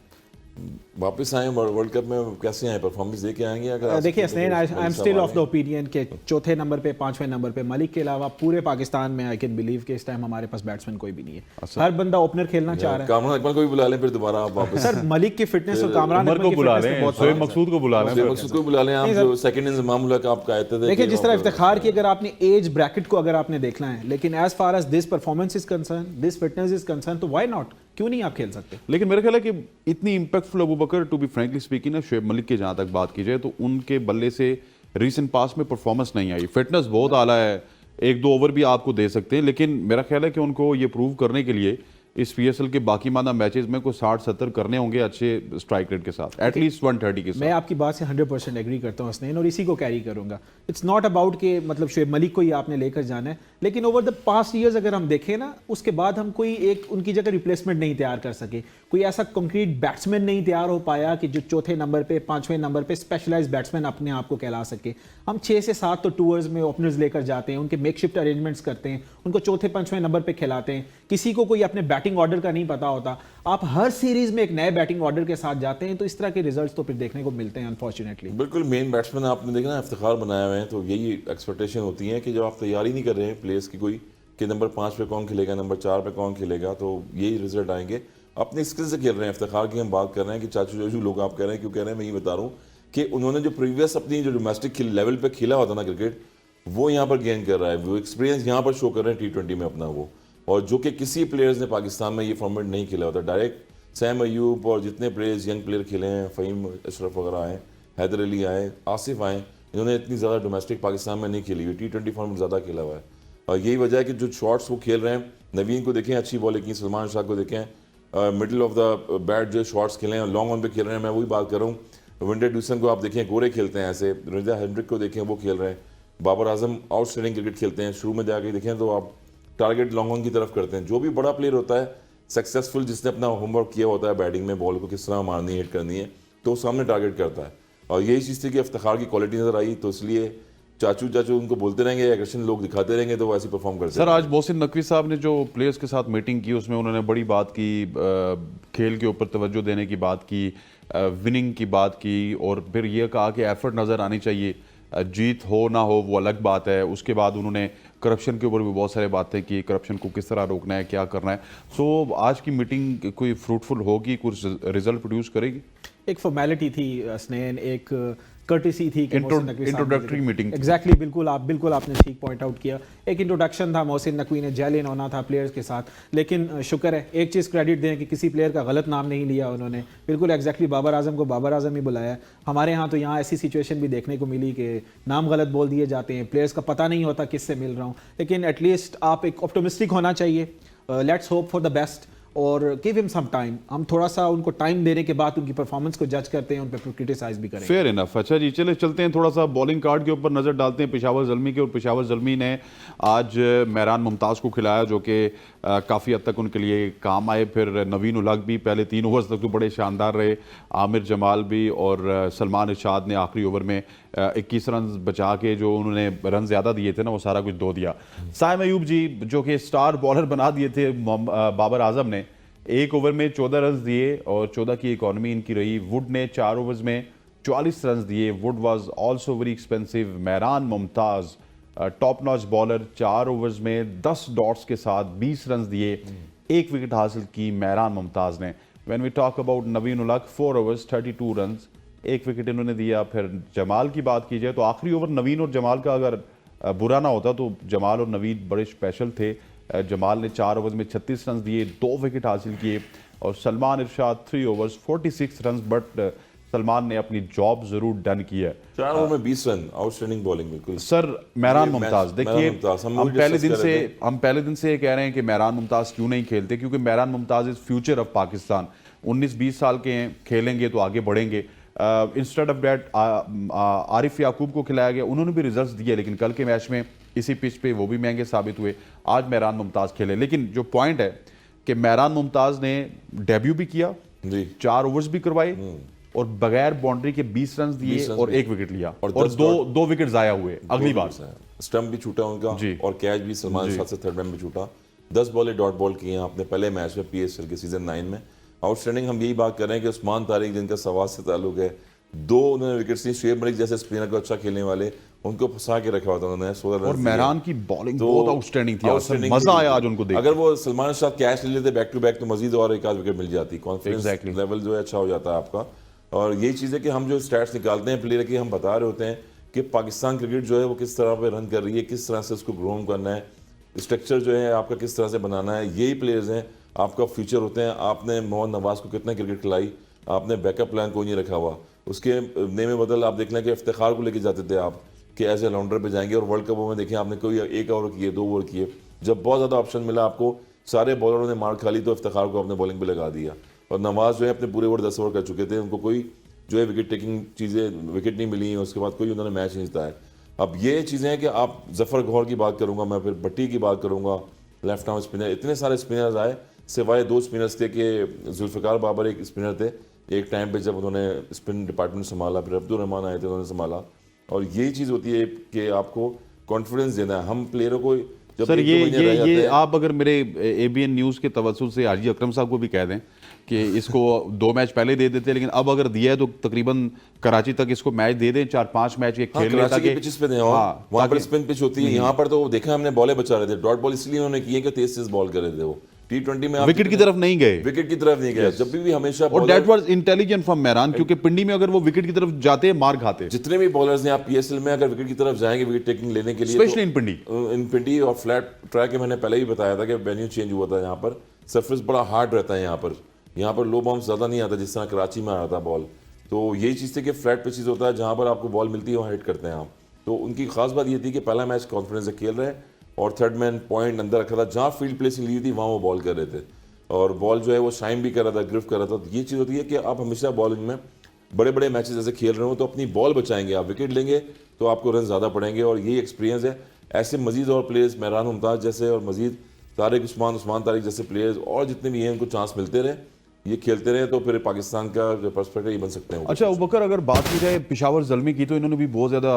वापस आए वर्ल्ड कप में, कैसे आए? परफॉर्मेंस दे के आएंगे? अगर आ देखिए सकते हैं स्नेन, तो आई एम मलिक स्टिल साहब ऑफ द आ ओपिनियन के चौथे नंबर पे, 5वें नंबर पे मलिक के अलावा पूरे पाकिस्तान में आई कैन बिलीव कि इस टाइम हमारे पास बैट्समैन कोई भी नहीं है। हर बंदा ओपनर खेलना चाह गए। रहा कामरान इकबाल को भी बुला लें फिर दोबारा आप वापस। है। सर मलिक की फिटनेस और कामरान उमर अकमल को की बुला fitness में लें, बहुत शोएब फर्क है। मकसूद को बुला लें। शेख मकसूद को बुला लें आप, जो सेकंड इंतजाम मुल्क आप कहते थे। देखिए कि जिस तरह वो- इफ्तिखार की अगर आपने एज ब्रैकेट को अगर आपने देखना है, लेकिन as far as this performance is concern, this fitness is concern, तो व्हाई नॉट, क्यों नहीं आप खेल सकते? लेकिन मेरा ख्याल है कि इतनी impactful Abu Bakar, to be frankly speaking ना, शोएब मलिक की जहां तक बात की जाए तो उनके बल्ले से रीसेंट पास में परफॉर्मेंस नहीं आई। फिटनेस बहुत आला है, 1-2 ओवर भी आपको दे सकते हैं, लेकिन मेरा ख्याल है कि उनको ये प्रूव करने के लिए इस पीएसएल के बाकी माना मैचेस में कोई 60-70 करने होंगे अच्छे स्ट्राइक रेट के साथ, एटलीस्ट 130 के मैं साथ। आपकी बात से 100% एग्री करता हूँ हसनैन, और इसी को कैरी करूंगा। इट्स नॉट अबाउट कि मतलब शोएब मलिक को ही आपने लेकर जाना है, लेकिन ओवर द पास्ट ईयर्स अगर हम देखें ना, उसके बाद हम कोई एक उनकी जगह रिप्लेसमेंट नहीं तैयार कर सके। कोई ऐसा कंक्रीट बैट्समैन नहीं तैयार हो पाया कि जो चौथे नंबर पे, 5वें नंबर पे स्पेशलाइज्ड बैट्समैन अपने आप को कहला सके। हम 6 से 7 तो टूर्स में ओपनर्स लेकर जाते हैं, उनके मेकशिफ्ट अरेंजमेंट्स करते हैं, उनको चौथे 5वें नंबर पे खिलाते हैं किसी को कोई अपने बैटिंग ऑर्डर का नहीं पता होता, आप हर सीरीज में एक नए बैटिंग ऑर्डर के साथ जाते हैं, तो इस तरह के रिजल्ट्स तो फिर देखने को मिलते हैं अनफॉर्चुनेटली। बिल्कुल, मेन बैट्समैन आपने देखा ना इफ्तिखार बनाए हुए हैं, तो यही एक्सपेक्टेशन होती है कि जब आप तैयारी नहीं कर रहे हैं प्लेयर्स की कोई कि नंबर 5 पे कौन खेलेगा, नंबर 4 पे कौन खेलेगा, तो यही रिजल्ट आएंगे। अपने स्किल से खेल रहे हैं। इफ्तिखार की हम बात कर रहे हैं कि चाचू चाचू लोग आप कह रहे हैं, क्यों कह रहे हैं मैं ये बता रहा हूँ कि उन्होंने जो प्रीवियस अपनी जो डोमेस्टिक लेवल पे खेला होता ना क्रिकेट, वो यहाँ पर गेन कर रहा है, वो एक्सपीरियंस यहाँ पर शो कर रहे हैं T20 में अपना वो, और जो कि किसी प्लेयर्स ने पाकिस्तान में ये फॉर्मेट नहीं खेला होता। डायरेक्ट सैम अयूब और जितने प्लेयर्स यंग प्लेयर खेले हैं, फ़हीम अशरफ वगैरह आए, हैदर अली आए, आसिफ आए, इन्होंने इतनी ज़्यादा डोमेस्टिक पाकिस्तान में नहीं खेली हुई, T20 फॉर्मेट ज़्यादा खेला हुआ है। और यही वजह है कि जो शॉट्स वो खेल रहे हैं, नवीन को देखें अच्छी बॉल की, सलमान शाह को देखें मिडिल ऑफ द बैट जो शॉट्स खेले हैं, लॉन्ग ऑन पे खेल रहे हैं। मैं वही बात कर रहा हूँ, विंडर ड्यूसन को आप देखें, गोरे खेलते हैं ऐसे, रिजा हेनरिक को देखें वो खेल रहे हैं, बाबर आजम आउटस्टैंडिंग क्रिकेट खेलते हैं। शुरू में जाके देखें तो आप टारगेट लॉन्ग ऑन की तरफ करते हैं। जो भी बड़ा प्लेयर होता है सक्सेसफुल, जिसने अपना होमवर्क किया होता है बैटिंग में, बॉल को किस तरह मारनी है, हिट करनी है, तो सामने टारगेट करता है। और यही चीज़ थी कि इफ्तिखार की क्वालिटी नजर आई, तो इसलिए चाचू चाचू उनको बोलते रहेंगे, एग्रेशन लोग दिखाते रहेंगे, तो वो ऐसे परफॉर्म करते सर, आज मोहसिन नकवी साहब ने जो प्लेयर्स के साथ मीटिंग की उसमें उन्होंने बड़ी बात की, खेल के ऊपर तवज्जो देने की बात की, विनिंग की बात की, और फिर ये कहा कि एफर्ट नज़र आनी चाहिए, जीत हो ना हो वो अलग बात है। उसके बाद उन्होंने करप्शन के ऊपर भी बहुत सारी बातें की, करप्शन को किस तरह रोकना है, क्या करना है। सो आज की मीटिंग कोई फ्रूटफुल होगी, कुछ रिजल्ट प्रोड्यूस करेगी? एक फॉर्मेलिटी थी स्नेहन, एक कर्टेसी थी कि इंट्रोडक्टरी मीटिंग। एग्जैक्टली, बिल्कुल आपने ठीक पॉइंट आउट किया। एक इंट्रोडक्शन था, मोहसिन नकवी ने जेल इन होना था प्लेयर्स के साथ, लेकिन शुक्र है, एक चीज़ क्रेडिट दें कि किसी प्लेयर का गलत नाम नहीं लिया उन्होंने। बिल्कुल एग्जैक्टली बाबर आजम को बाबर आजम ही बुलाया। हमारे यहाँ तो यहाँ ऐसी सिचुएशन भी देखने को मिली कि नाम गलत बोल दिए जाते हैं, प्लेयर्स का पता नहीं होता किससे मिल रहा हूँ। लेकिन एटलीस्ट आप एक ऑप्टिमिस्टिक होना चाहिए, let's hope for the best और गिव हिम सम टाइम। हम थोड़ा सा उनको टाइम देने के बाद उनकी परफॉर्मेंस को जज करते हैं, उन पर क्रिटिसाइज भी करेंगे। Fair enough. अच्छा जी, चलते हैं थोड़ा सा बॉलिंग कार्ड के ऊपर नज़र डालते हैं पेशावर ज़ल्मी के। और पेशावर ज़ल्मी ने आज मेहरान मुमताज़ को खिलाया, जो कि काफ़ी हद तक उनके लिए काम आए। फिर नवीन उलग भी पहले 3 ओवर्स तक तो बड़े शानदार रहे, आमिर जमाल भी, और सलमान इरशाद ने आखिरी ओवर में 21 रन बचा के जो उन्होंने रन ज़्यादा दिए थे ना, वो सारा कुछ दो दिया। साइम अयूब जी जो कि स्टार बॉलर बना दिए थे बाबर आजम ने, 1 ओवर में 14 रन दिए और 14 की इकॉनमी इनकी रही। वुड ने 4 ओवर्स में 44 रन दिए। Would was also very expensive. Mehran Mumtaz top notch bowler, 4 overs में 10 डॉट्स के साथ 20 रन दिए, 1 विकेट हासिल की मेहरान मुमताज़ ने। When we talk about Naveen Ulhaq, 4 overs 32 run, 1 wicket इन्होंने दिया। फिर जमाल की बात की जाए तो आखिरी ओवर नवीन और जमाल का अगर बुरा ना होता तो जमाल और नवीन बड़े स्पेशल थे। जमाल ने 4 ओवर्स में 36 रन दिए, 2 विकेट हासिल किए। और सलमान इरशाद 3 ओवर्स 46 रन, बट सलमान ने अपनी जॉब जरूर डन की है। 4 ओवर में 20 रन, आउटस्टैंडिंग बॉलिंग बिल्कुल। सर, मेहरान मुमताज़ देखिए, हम हम पहले दिन से ये कह रहे हैं कि मेहरान मुमताज़ क्यों नहीं खेलते, क्योंकि Mehran Mumtaz is future of Pakistan. 19-20 साल के हैं, खेलेंगे तो आगे बढ़ेंगे। इंस्टेड ऑफ दैट आरिफ याकूब को खिलाया गया, उन्होंने भी रिजल्ट्स दिए, लेकिन कल के मैच में इसी पिच पे वो भी महंगे साबित हुए। आज मेहरान मुमताज़ खेले, लेकिन जो पॉइंट है कि मेहरान मुमताज़ ने डेब्यू भी किया, 4 ओवर्स भी करवाए और बगैर बाउंड्री के 20 रन दिए और 1 विकेट लिया, और दो विकेट जाया हुए। अगली बार स्टंप भी छूटा उनका और कैच भी सलमान शाह से थर्ड मैन में छूटा। 10 बॉलें डॉट बॉल किए हैं आपने पहले मैच में PSL के सीजन 9 में। आउटस्टैंडिंग हम यही बात कर रहे हैं कि उस्मान तारिक जिनका सवाल से ताल्लुक है, 2 उन्होंने विकेट्स ली। शुएब मलिक जैसे स्पिनर को अच्छा खेलने वाले, उनको फंसा के रखा हुआ था उन्होंने 16 रन। और मेहरान की बॉलिंग बहुत आउटस्टैंडिंग थी, मजा आया आज उनको देख। अगर वो सलमान शाह कैच ले लेते बैक टू बैक तो मजीद और एक आध विकेट मिल जाती, कॉन्फिडेंस लेवल जो है अच्छा हो जाता है आपका। और यही चीज़ है कि हम जो स्टैट्स निकालते हैं प्लेयर की, हम बता रहे होते हैं कि पाकिस्तान क्रिकेट जो है वो किस तरह पे रन कर रही है, किस तरह से उसको ग्रोम करना है, स्ट्रक्चर जो है आपका किस तरह से बनाना है। यही प्लेयर्स हैं आपका फ्यूचर होते हैं। आपने मोहम्मद नवाज को कितना क्रिकेट खिलाई, आपने बैकअप प्लान कोई नहीं रखा हुआ। उसके नेमे बदल आप देख लें कि इफ्तिखार को लेके जाते थे आप कि एज ए ऑलराउंडर पे जाएंगे, और वर्ल्ड कप में देखें आपने कोई 1 ओवर किए, 2 ओवर किए। जब बहुत ज़्यादा ऑप्शन मिला आपको, सारे बॉलरों ने मार खा ली, तो इफ्तिखार को अपने बॉलिंग पे लगा दिया। और नवाज जो है अपने पूरे ओवर 10 ओवर कर चुके थे, उनको कोई जो है विकेट टेकिंग चीज़ें विकेट नहीं मिली, उसके बाद कोई उन्होंने मैच नहीं जिताया। अब ये चीज़ें हैं कि आप जफ़र गौहर की बात करूँगा मैं, फिर भट्टी की बात करूँगा, लेफ्ट आर्म स्पिनर, इतने सारे स्पिनर्स आए, सिवाय 2 स्पिनर्स थे कि जुल्फ़िकार बाबर एक स्पिनर थे एक टाइम पे जब उन्होंने स्पिन डिपार्टमेंट संभाला, फिर अब्दुल रहमान आए थे उन्होंने संभाला। और यही चीज़ होती है कि आपको कॉन्फिडेंस देना है। हम प्लेयरों को जब सर 1-2 महीने रह जाते ये हैं। आप अगर मेरे एबीएन न्यूज़ के तवज्जुह से हाजी अकरम साहब को भी कह दें कि इसको 2 मैच पहले दे देते, लेकिन अब अगर दिया है तो तकरीबन कराची तक इसको मैच दे दें, 4-5 मैच ये हाँ, खेल ले कराची ताकि की पिचेस पे दें और हाँ, वहाँ पर ताकि- स्पिन पिच होती है, यहाँ पर तो देखा हमने बॉलें बचा रहे थे, डॉट बॉल इसलिए उन्होंने की है कि तेज बॉल कर रहे थे वो T20 में। विकेट की तरफ नहीं गए, विकेट की तरफ नहीं गए, जब भी हमेशा और bowler- that was intelligent from Mehran, क्योंकि पिंडी में अगर वो विकेट की तरफ जाते मार खाते, जितने भी बॉलर्स हैं आप पीएसएल में अगर विकेट की तरफ जाएंगे विकेट टेकिंग लेने के लिए, स्पेशली इन पिंडी। इन पिंडी और फ्लैट ट्रैक के मैंने पहले ही बताया था कि वेन्यू चेंज हुआ था, यहाँ पर सरफेस बड़ा हार्ड रहता है, यहाँ पर लो बाउंस ज़्यादा नहीं आता जिस तरह कराची में आ रहा था बॉल। तो यही चीज़ थी कि फ्लैट पिचेस होता है जहाँ पर आपको बॉल मिलती है वहाँ हिट करते हैं आप। तो उनकी खास बात ये थी कि पहला मैच कॉन्फिडेंस से खेल रहे हैं और थर्ड मैन पॉइंट अंदर रखा था, जहाँ फील्ड प्लेसिंग ली थी वहाँ वो बॉल कर रहे थे और बॉल जो है वो शाइन भी कर रहा था, ग्रिफ्ट कर रहा था। तो ये चीज़ होती है कि आप हमेशा बॉलिंग में बड़े बड़े मैचेस जैसे खेल रहे हो तो अपनी बॉल बचाएंगे, आप विकेट लेंगे तो आपको रन ज़्यादा पड़ेंगे, और यही एक्सपीरियंस है। ऐसे मजीद और प्लेयर्स मेहरान मुमताज़ जैसे और मजीद तारिक उस्मान तारिक जैसे प्लेयर्स और जितने भी हैं उनको चांस मिलते रहे, ये खेलते रहे, तो फिर पाकिस्तान का जो पर्सपेक्टिव ये बन सकते हैं। अच्छा अबूबकर, अगर बात की जाए पेशावर ज़ल्मी की, तो इन्होंने भी बहुत ज़्यादा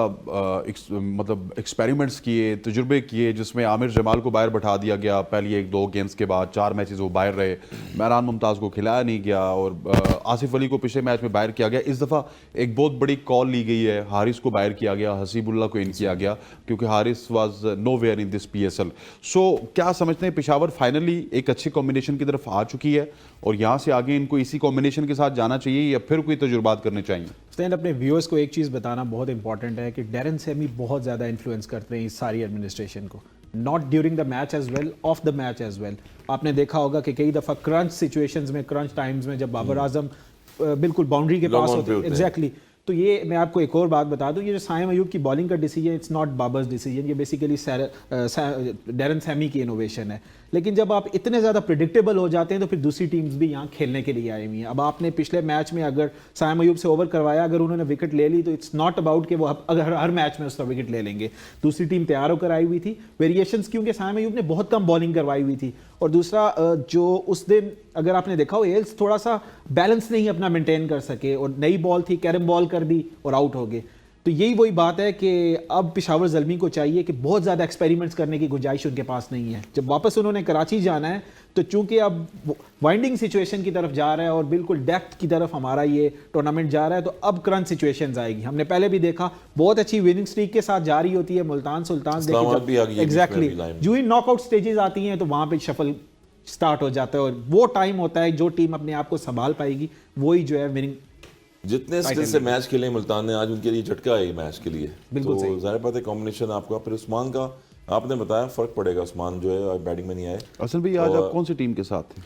मतलब एक्सपेरिमेंट्स किए, तजुर्बे किए, जिसमें आमिर जमाल को बाहर बैठा दिया गया पहली 1-2 गेम्स के बाद, 4 मैचेस वो बाहर रहे, मेहरान मुमताज़ को खिलाया नहीं गया और आसिफ अली को पिछले मैच में बाहर किया गया। इस दफ़ा एक बहुत बड़ी कॉल ली गई है, हारिस को बाहर किया गया, हसीबुल्ला को इन किया गया, क्योंकि Haris was nowhere in this PSL। So क्या समझते हैं पेशावर फाइनली एक अच्छे कॉम्बिनेशन की तरफ आ चुकी है और यहाँ से आगे इनको इसी कॉम्बिनेशन के साथ जाना चाहिए या फिर कोई तजुर्बात करने चाहिए? स्टैंड अपने व्यूअर्स को एक चीज़ बताना बहुत इंपॉर्टेंट है कि डैरन सेमी बहुत ज़्यादा इन्फ्लुएंस करते हैं इस सारी एडमिनिस्ट्रेशन को, not during the match as well, off the match as well. आपने देखा होगा कि कई दफ़ा क्रंच सिचुएशंस में, क्रंच टाइम्स में जब बाबर आजम बिल्कुल बाउंड्री के Long पास on होते पे हैं, होते हैं। एग्जैक्टली। तो ये मैं आपको एक और बात बता दूं, ये जो साइम अयूब की बॉलिंग का decision, it's not Babar's decision, ये बेसिकली डैरन सैमी की इनोवेशन है। लेकिन जब आप इतने ज़्यादा प्रिडिक्टेबल हो जाते हैं तो फिर दूसरी टीम्स भी यहाँ खेलने के लिए आई हुई हैं। अब आपने पिछले मैच में अगर साइम अयूब से ओवर करवाया, अगर उन्होंने विकेट ले ली, तो इट्स नॉट अबाउट कि वो अगर हर मैच में उसका विकेट ले लेंगे। दूसरी टीम तैयार होकर आई हुई थी, वेरिएशंस क्योंकि साइम अयूब ने बहुत कम बॉलिंग करवाई हुई थी। और दूसरा जो उस दिन अगर आपने देखा हो, एल्स थोड़ा सा बैलेंस नहीं अपना मेंटेन कर सके और नई बॉल थी, कैरम बॉल कर दी और आउट हो गए। तो यही वही बात है कि अब पेशावर ज़ल्मी को चाहिए कि बहुत ज़्यादा एक्सपेरिमेंट्स करने की गुंजाइश उनके पास नहीं है। जब वापस उन्होंने कराची जाना है तो चूंकि अब वाइंडिंग सिचुएशन की तरफ जा रहा है और बिल्कुल डेप्थ की तरफ हमारा ये टूर्नामेंट जा रहा है, तो अब क्रंच सिचुएशंस आएगी। हमने पहले भी देखा बहुत अच्छी विनिंग स्ट्रीक के साथ जा रही होती है मुल्तान सुल्तान, इस्लामाबाद भी आ गई है बीच में एग्जैक्टली अभी line में। जो ही नॉकआउट स्टेजेस आती हैं तो वहां पे शफल स्टार्ट हो जाता है और वो टाइम होता है जो टीम अपने आप को संभाल पाएगी वही जो है विनिंग। जितने स्टिल से मैच खेले मुल्तान ने, आज उनके लिए झटका है मैच के लिए। बिल्कुल तो सही। जाहिर बात है कॉम्बिनेशन आपका, फिर उस्मान का आपने बताया फर्क पड़ेगा, उस्मान जो है बैटिंग में नहीं आए। असल भाई आज आप कौन सी टीम के साथ थे?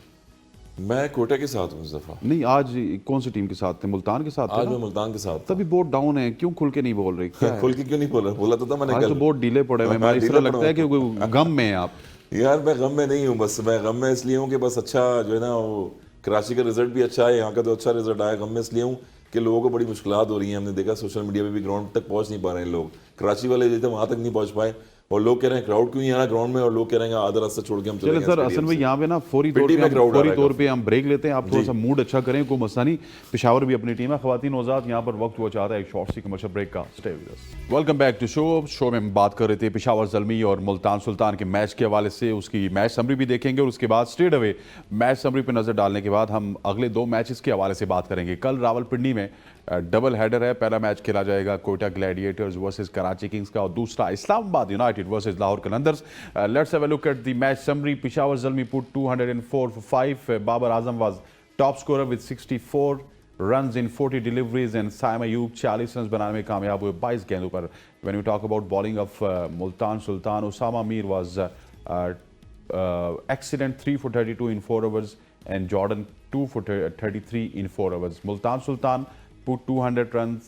मैं कोटा के साथ हूँ इस दफा, नहीं, आज कौन सी टीम के साथ थे? मुल्तान के साथ थे आज ना? मैं मुल्तान के साथ तभी बहुत डाउन है, क्यों खुल के नहीं बोल रहे? क्या है? खुल के क्यों नहीं बोला? बोला तो था मैंने आज तो कल। बहुत डीले पड़े हुए हैं, हाँ, इस तरह डीले लगता है कि पड़ा कोई गम में है आप। यार मैं गम में नहीं हूँ, बस मैं गम में इसलिए हूँ कि बस अच्छा जो है ना वो कराची का रिजल्ट भी अच्छा है, यहाँ का तो अच्छा रिजल्ट आया। गम में इसलिए हूँ कि लोगों को बड़ी मुश्किलात हो रही हैं। हमने देखा सोशल मीडिया पे भी ग्राउंड तक पहुँच नहीं पा रहे हैं लोग, कराची वाले जो थे वहाँ तक नहीं पहुँच पाए और लोग कह रहे हैं क्राउड क्यों नहीं आ रहा ग्राउंड में, और लोग कह रहे हैं आधा रास्ता छोड़ के हम चले चलिए गए सर, stadium असल में से। यहाँ पे ना फौरी पिंडी में crowd आ रहा है तौर पे हम ब्रेक लेते हैं। आप थोड़ा सा मूड अच्छा करें, कोई मसला नहीं। पेशावर भी अपनी टीम है, ख़वातीन औज़ात। यहाँ पर वक्त हुआ चाहता है एक शॉर्ट सी कमर्शियल ब्रेक का। Stay with us. Welcome back to show में हम बात कर रहे थे पेशावर ज़ल्मी और मुल्तान सुल्तान के मैच के हवाले से। उसकी मैच समरी भी देखेंगे और उसके बाद स्ट्रेट अवे मैच समरी पर नज़र डालने के बाद हम अगले 2 मैचेस के हवाले से बात करेंगे। कल रावलपिंडी में डबल हेडर है। पहला मैच खेला जाएगा Quetta Gladiators versus Karachi Kings का और दूसरा Islamabad United versus Lahore Qalandars. Let's have a look at the match summary. Peshawar Zalmi put 204 for 5. Babar Azam was top scorer with 64 runs in 40 deliveries and Saim Ayoub 40 runs बनाने में कामयाब हुए 22 गेंदों पर। When we talk about bowling of Multan Sultan, Osama Mir was excellent, 3 for 32 in 4 overs and Jordan 2 for 33 in 4 overs. Multan Sultan put 200 runs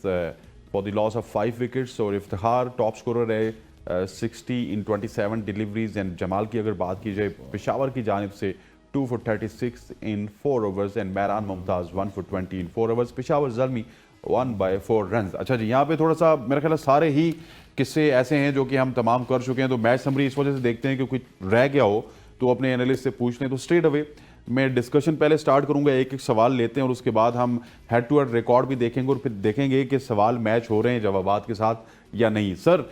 for the loss of 5 wickets और Iftikhar top scorer है 60 in 27 deliveries and Jamal की अगर बात की जाए पेशावर की जानिब से 2 for 36 in 4 overs and Mehran Mumtaz 1 for 20 in 4 overs। Peshawar Zalmi 1 by 4 runs। अच्छा जी, यहाँ पे थोड़ा सा मेरा ख्याल है सारे ही किस्से ऐसे हैं जो कि हम तमाम कर चुके हैं, तो मैच समरी इस वजह से देखते हैं कि कुछ रह गया हो तो अपने एनालिस्ट से पूछ लें। तो स्ट्रेट अवे मैं डिस्कशन पहले स्टार्ट करूंगा, एक एक सवाल लेते हैं और उसके बाद हम हेड टू हेड रिकॉर्ड भी देखेंगे और फिर देखेंगे कि सवाल मैच हो रहे हैं जवाबात के साथ या नहीं। सर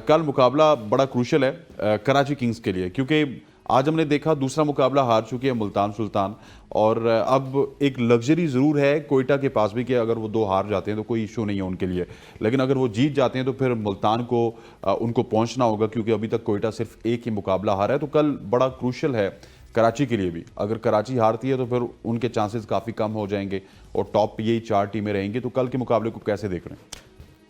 कल मुकाबला बड़ा क्रूशल है कराची किंग्स के लिए, क्योंकि आज हमने देखा दूसरा मुकाबला हार चुकी है मुल्तान सुल्तान, और अब एक लग्जरी ज़रूर है कोयटा के पास भी कि अगर वो 2 हार जाते हैं तो कोई इशू नहीं है उनके लिए, लेकिन अगर वो जीत जाते हैं तो फिर मुल्तान को उनको पहुंचना होगा, क्योंकि अभी तक कोयटा सिर्फ एक ही मुकाबला हारा है। तो कल बड़ा क्रूशल है कराची के लिए भी, अगर कराची हारती है तो फिर उनके चांसेस काफ़ी कम हो जाएंगे और टॉप यही 4 टीमें रहेंगी। तो कल के मुकाबले को कैसे देख रहे हैं?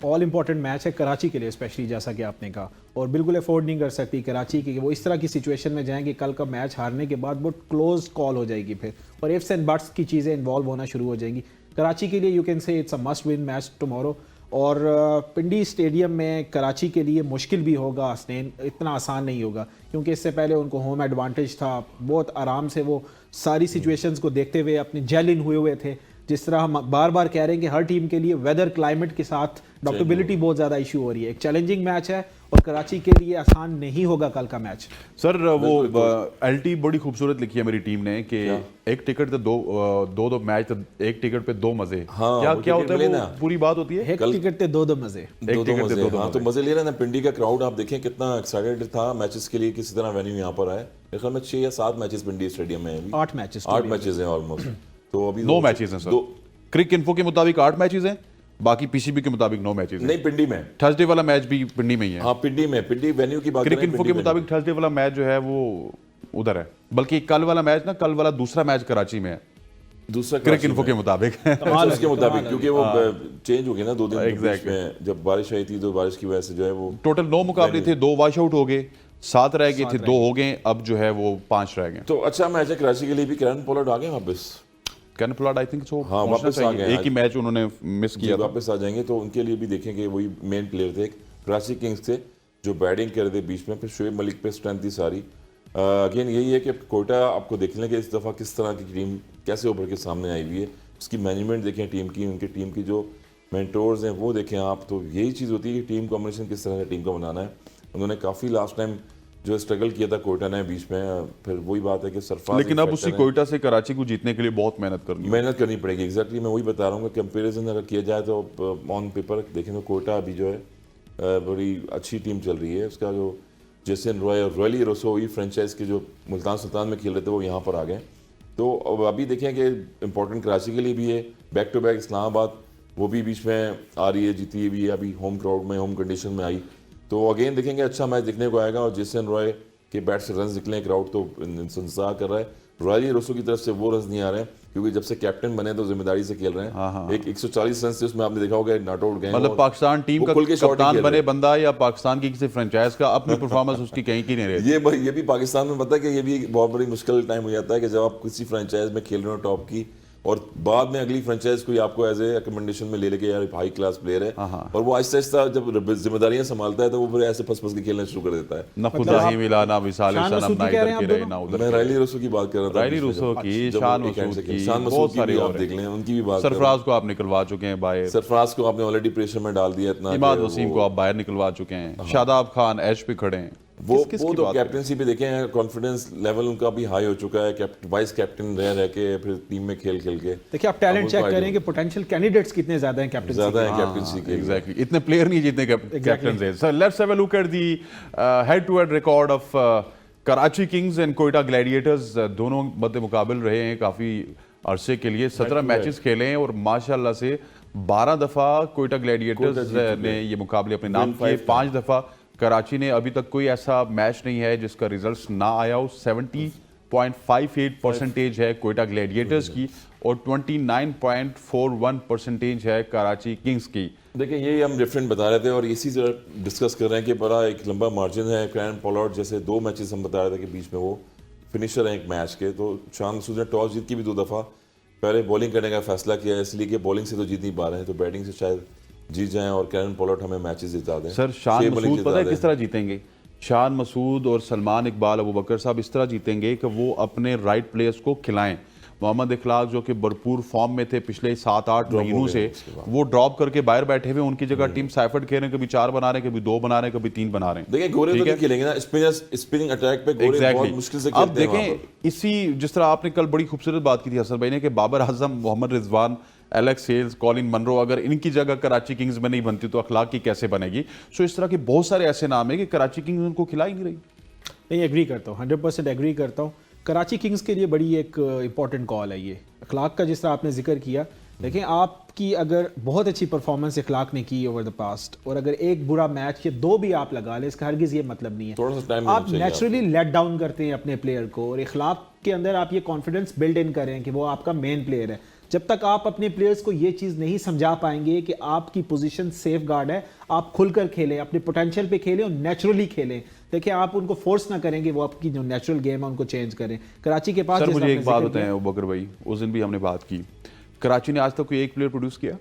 ऑल इंपॉर्टेंट मैच है कराची के लिए स्पेशली, जैसा कि आपने कहा, और बिल्कुल अफोर्ड नहीं कर सकती कराची की कि वो इस तरह की सिचुएशन में जाएंगे कल का मैच हारने के बाद बहुत क्लोज कॉल हो जाएगी फिर, और इफ्स एंड बट्स की चीज़ें इन्वॉल्व होना शुरू हो जाएंगी कराची के लिए। You can say it's a must win match tomorrow, और पिंडी स्टेडियम में कराची के लिए मुश्किल भी होगा हसनैन, इतना आसान नहीं होगा, क्योंकि इससे पहले उनको होम एडवांटेज था, बहुत आराम से वो सारी सिचुएशंस को देखते हुए अपने जेल इन हुए थे। जिस तरह हम बार बार कह रहे हैं कि हर टीम के लिए वेदर क्लाइमेट के साथ डॉक्टेबिलिटी बहुत ज़्यादा इशू हो रही है। एक चैलेंजिंग मैच है और कराची के लिए आसान नहीं होगा कल का मैच। सर वो एलटी बड़ी खूबसूरत लिखी है मेरी टीम ने कि एक टिकट पे दो मैच, एक टिकट पे 2 मजे। हाँ, क्या होता है, वो पूरी बात होती है एक टिकट पे 2 मजे, एक टिकट पे 2 हाँ, तो मजे ले रहे हैं ना। पिंडी का क्राउड आप देखें कितना एक्साइटेड था मैचेस के लिए, किसी तरह वेन्यू यहाँ पर आए। मेरे ख्याल में 6 या 7 मैचेस पिंडी स्टेडियम में हैं, 8 मैचेस हैं ऑलमोस्ट। तो अभी 9 मैचेस हैं सर, क्रिक इन्फो के मुताबिक 8 मैचेस हैं, बाकी पीसीबी के मुताबिक 9 मैचेस हैं। नहीं, पिंडी में थर्सडे वाला मैच भी पिंडी में ही है। हाँ, पिंडी वेन्यू की बात क्रिक इन्फो के मुताबिक थर्सडे वाला मैच जो है वो उधर है, बल्कि कल वाला मैच ना, कल वाला दूसरा मैच कराची में है, दूसरा क्रिक इन्फो के मुताबिक। उसके मुताबिक, क्योंकि वो चेंज हो गया ना 2 दिन बीच में, जब बारिश आई थी तो बारिश की वजह से जो है वो टोटल 9 मुकाबले थे, 2 वॉश आउट हो गए, 7 रह गए थे, 2 हो गए, अब जो है वो 5 रह गए। तो अच्छा मैच है कराची के लिए भी। कैरन पोलार्ड आ गए वापस, Kieron Pollard I think so हाँ वापस आ गए। एक ही मैच उन्होंने मिस किया था, वापस आ जाएंगे, तो उनके लिए भी देखेंगे। वही मेन प्लेयर थे कराची किंग्स थे जो बैटिंग कर रहे थे बीच में, फिर शोएब मलिक पे स्ट्रेंथ थी सारी। अगेन यही है कि कोयटा आपको देख लें कि इस दफ़ा किस तरह की टीम कैसे उभर के सामने आई हुई है, उसकी मैनेजमेंट देखें टीम की, उनकी टीम की जो मेंटोर्स हैं वो देखें आप। तो यही चीज़ होती है कि टीम कॉम्बिनेशन किस तरह से टीम को बनाना है। उन्होंने काफ़ी लास्ट टाइम जो स्ट्रगल किया था कोयटा ने बीच में, फिर वही बात है कि सरफराज, लेकिन अब उसी कोयटा से कराची को जीतने के लिए बहुत मेहनत करनी पड़ेगी। एग्जैक्टली मैं वही बता रहा हूँ कि कंपेरिजन अगर किया जाए तो ऑन पेपर देखें तो कोयटा अभी जो है बड़ी अच्छी टीम चल रही है। उसका जो जेसन रॉय और रॉयली रोसोई फ्रेंचाइज के जो मुल्तान सुल्तान में खेल रहे थे वो यहाँ पर आ गए। तो अब अभी देखें कि इंपॉर्टेंट कराची के लिए भी है, बैक टू बैक इस्लामाबाद वो भी बीच में आ रही है, जीती भी है अभी होम क्राउड में, होम कंडीशन में आई। तो अगेन देखेंगे अच्छा मैच देखने को आएगा, और जेसन रॉय के बैट से रन निकले, क्राउड तो इंतजार कर रहा है। रॉयली रोसो की तरफ से वो रन नहीं आ रहे हैं क्योंकि जब से कैप्टन बने तो जिम्मेदारी से खेल रहे हैं। हाँ। एक 140 रन से उसमें आपने देखा होगा नॉट आउट गए, मतलब पाकिस्तान टीम का कप्तान बने बंदा या पाकिस्तान की किसी फ्रेंचाइज का, अपनी परफॉर्मेंस उसकी कहीं की नहीं रहती। ये भी पाकिस्तान में पता है कि ये भी बहुत बड़ी मुश्किल टाइम हो जाता है कि जब आप किसी फ्रेंचाइज में खेल रहे हो टॉप की, और बाद में अगली फ्रेंचाइज कोई आपको एज ए रिकमेंडेशन में ले लेके यार हाई क्लास प्लेयर है, और वो आहिस्ता आहिस्ता जब जिम्मेदारियां संभालता है तो वो फिर ऐसे फंस के खेलना शुरू कर देता है। ना खुदा ही मिला ना विसाल हसन, ना इधर की रहे ना उधर। मैं रायली रूसो की बात कर रहा था, रायली रूसो की, शान मसूद की, बहुत सारे आप देख लें, उनकी भी बात। सरफराज को आप निकलवा चुके हैं बाहर, सरफराज को आपने ऑलरेडी प्रेशर में डाल दिया इतना। इमाद वसीम को आप बाहर निकलवा चुके हैं, शादाब खान एच पे खड़े हैं। वो तो कैप्टनसी पे देखें, कॉन्फिडेंस लेवल उनका भी हाई हो चुका है, वाइस कैप्टन रह के फिर टीम में खेल के। देखिए आप टैलेंट चेक करें कि पोटेंशियल कैंडिडेट्स कितने ज्यादा हैं कैप्टनसी के। एग्जैक्टली, इतने प्लेयर नहीं जितने कैप्टन हैं। Sir let's have a look at the head to head record of Karachi Kings and Quetta Gladiators. दोनों मध्य मुकाबल रहे हैं काफी अरसे के लिए, 17 मैचेस खेले हैं और माशाल्लाह से 12 दफा कोयटा ग्लैडिएटर्स ने ये मुकाबले अपने नाम किए, 5 दफा कराची ने। अभी तक कोई ऐसा मैच नहीं है जिसका रिजल्ट ना आया हो। 70.58% है कोयटा ग्लैडिएटर्स की और 29.41% है कराची किंग्स की। देखिए यही हम डिफरेंट बता रहे थे और इसी से डिस्कस कर रहे हैं कि बड़ा एक लंबा मार्जिन है। कैरन पोलार्ड जैसे 2 मैचेस हम बता रहे थे कि बीच में वो फिनिशर हैं एक मैच के। तो शान मसूद ने टॉस जीत के भी 2 दफ़ा पहले बॉलिंग करने का फैसला किया है, इसलिए कि बॉलिंग से तो जीत नहीं पा रहे हैं, तो बैटिंग से शायद जीत जाएं और कैरन पोलार्ड हमें मैचेस जिता दें। सर शान मसूद पता है किस तरह जीतेंगे? शान मसूद और सलमान इकबाल अबू बकर साहब इस तरह जीतेंगे कि वो अपने राइट प्लेयर्स को खिलाएं। मोहम्मद इखलाक जो कि भरपूर फॉर्म में थे पिछले 7-8 महीनों हो से, गए उसके बाद। वो ड्रॉप करके बाहर बैठे हुए, उनकी जगह टीम साइफर्ड खेल रहे हैं, कभी 4 बना रहे हैं, कभी 2 बना रहे हैं, कभी 3 बना रहे हैं। देखिए गोरे तो नहीं खेलेंगे ना, स्पिनिंग अटैक पे गोरे Exactly. बहुत मुश्किल से अब खेलते हैं वहाँ देखें पर। इसी जिस तरह आपने कल बड़ी खूबसूरत बात की थी हसन भाई ने कि Babar Azam, Mohammad Rizwan, Alex Hales, Colin Munro, अगर इनकी जगह कराची किंग्स में नहीं बनती तो अखलाक की कैसे बनेगी। सो इस तरह के बहुत सारे ऐसे नाम है कि कराची किंग्स उनको खिला ही नहीं रही। नहीं, एग्री करता हूँ, 100% एग्री करता हूँ। कराची किंग्स के लिए बड़ी एक इंपॉर्टेंट कॉल है ये। अखलाक का जिस तरह आपने जिक्र किया, देखें आपकी अगर बहुत अच्छी परफॉर्मेंस अखलाक ने की ओवर द पास्ट, और अगर एक बुरा मैच या 2 भी आप लगा लें, इसका हरगिज़ ये मतलब नहीं थोड़ा है। सा टाइम आप नेचुरली लेट डाउन करते हैं अपने प्लेयर को, और अखलाक के अंदर आप ये कॉन्फिडेंस बिल्ड इन करें कि वो आपका मेन प्लेयर है। जब तक आप अपने प्लेयर्स को ये चीज़ नहीं समझा पाएंगे कि आपकी पोजीशन सेफ गार्ड है, आप खुलकर खेलें, अपने पोटेंशियल पे खेलें और नेचुरली खेलें। देखिए आप उनको फोर्स ना करेंगे, वो आपकी जो नेचुरल गेम है उनको चेंज करें। कराची के पास सर जैसा मुझे आपने एक बात जिक्र किया- बताएं बकर भाई, उस दिन भी हमने बात की, कराची ने आज तक कोई एक प्लेयर प्रोड्यूस किया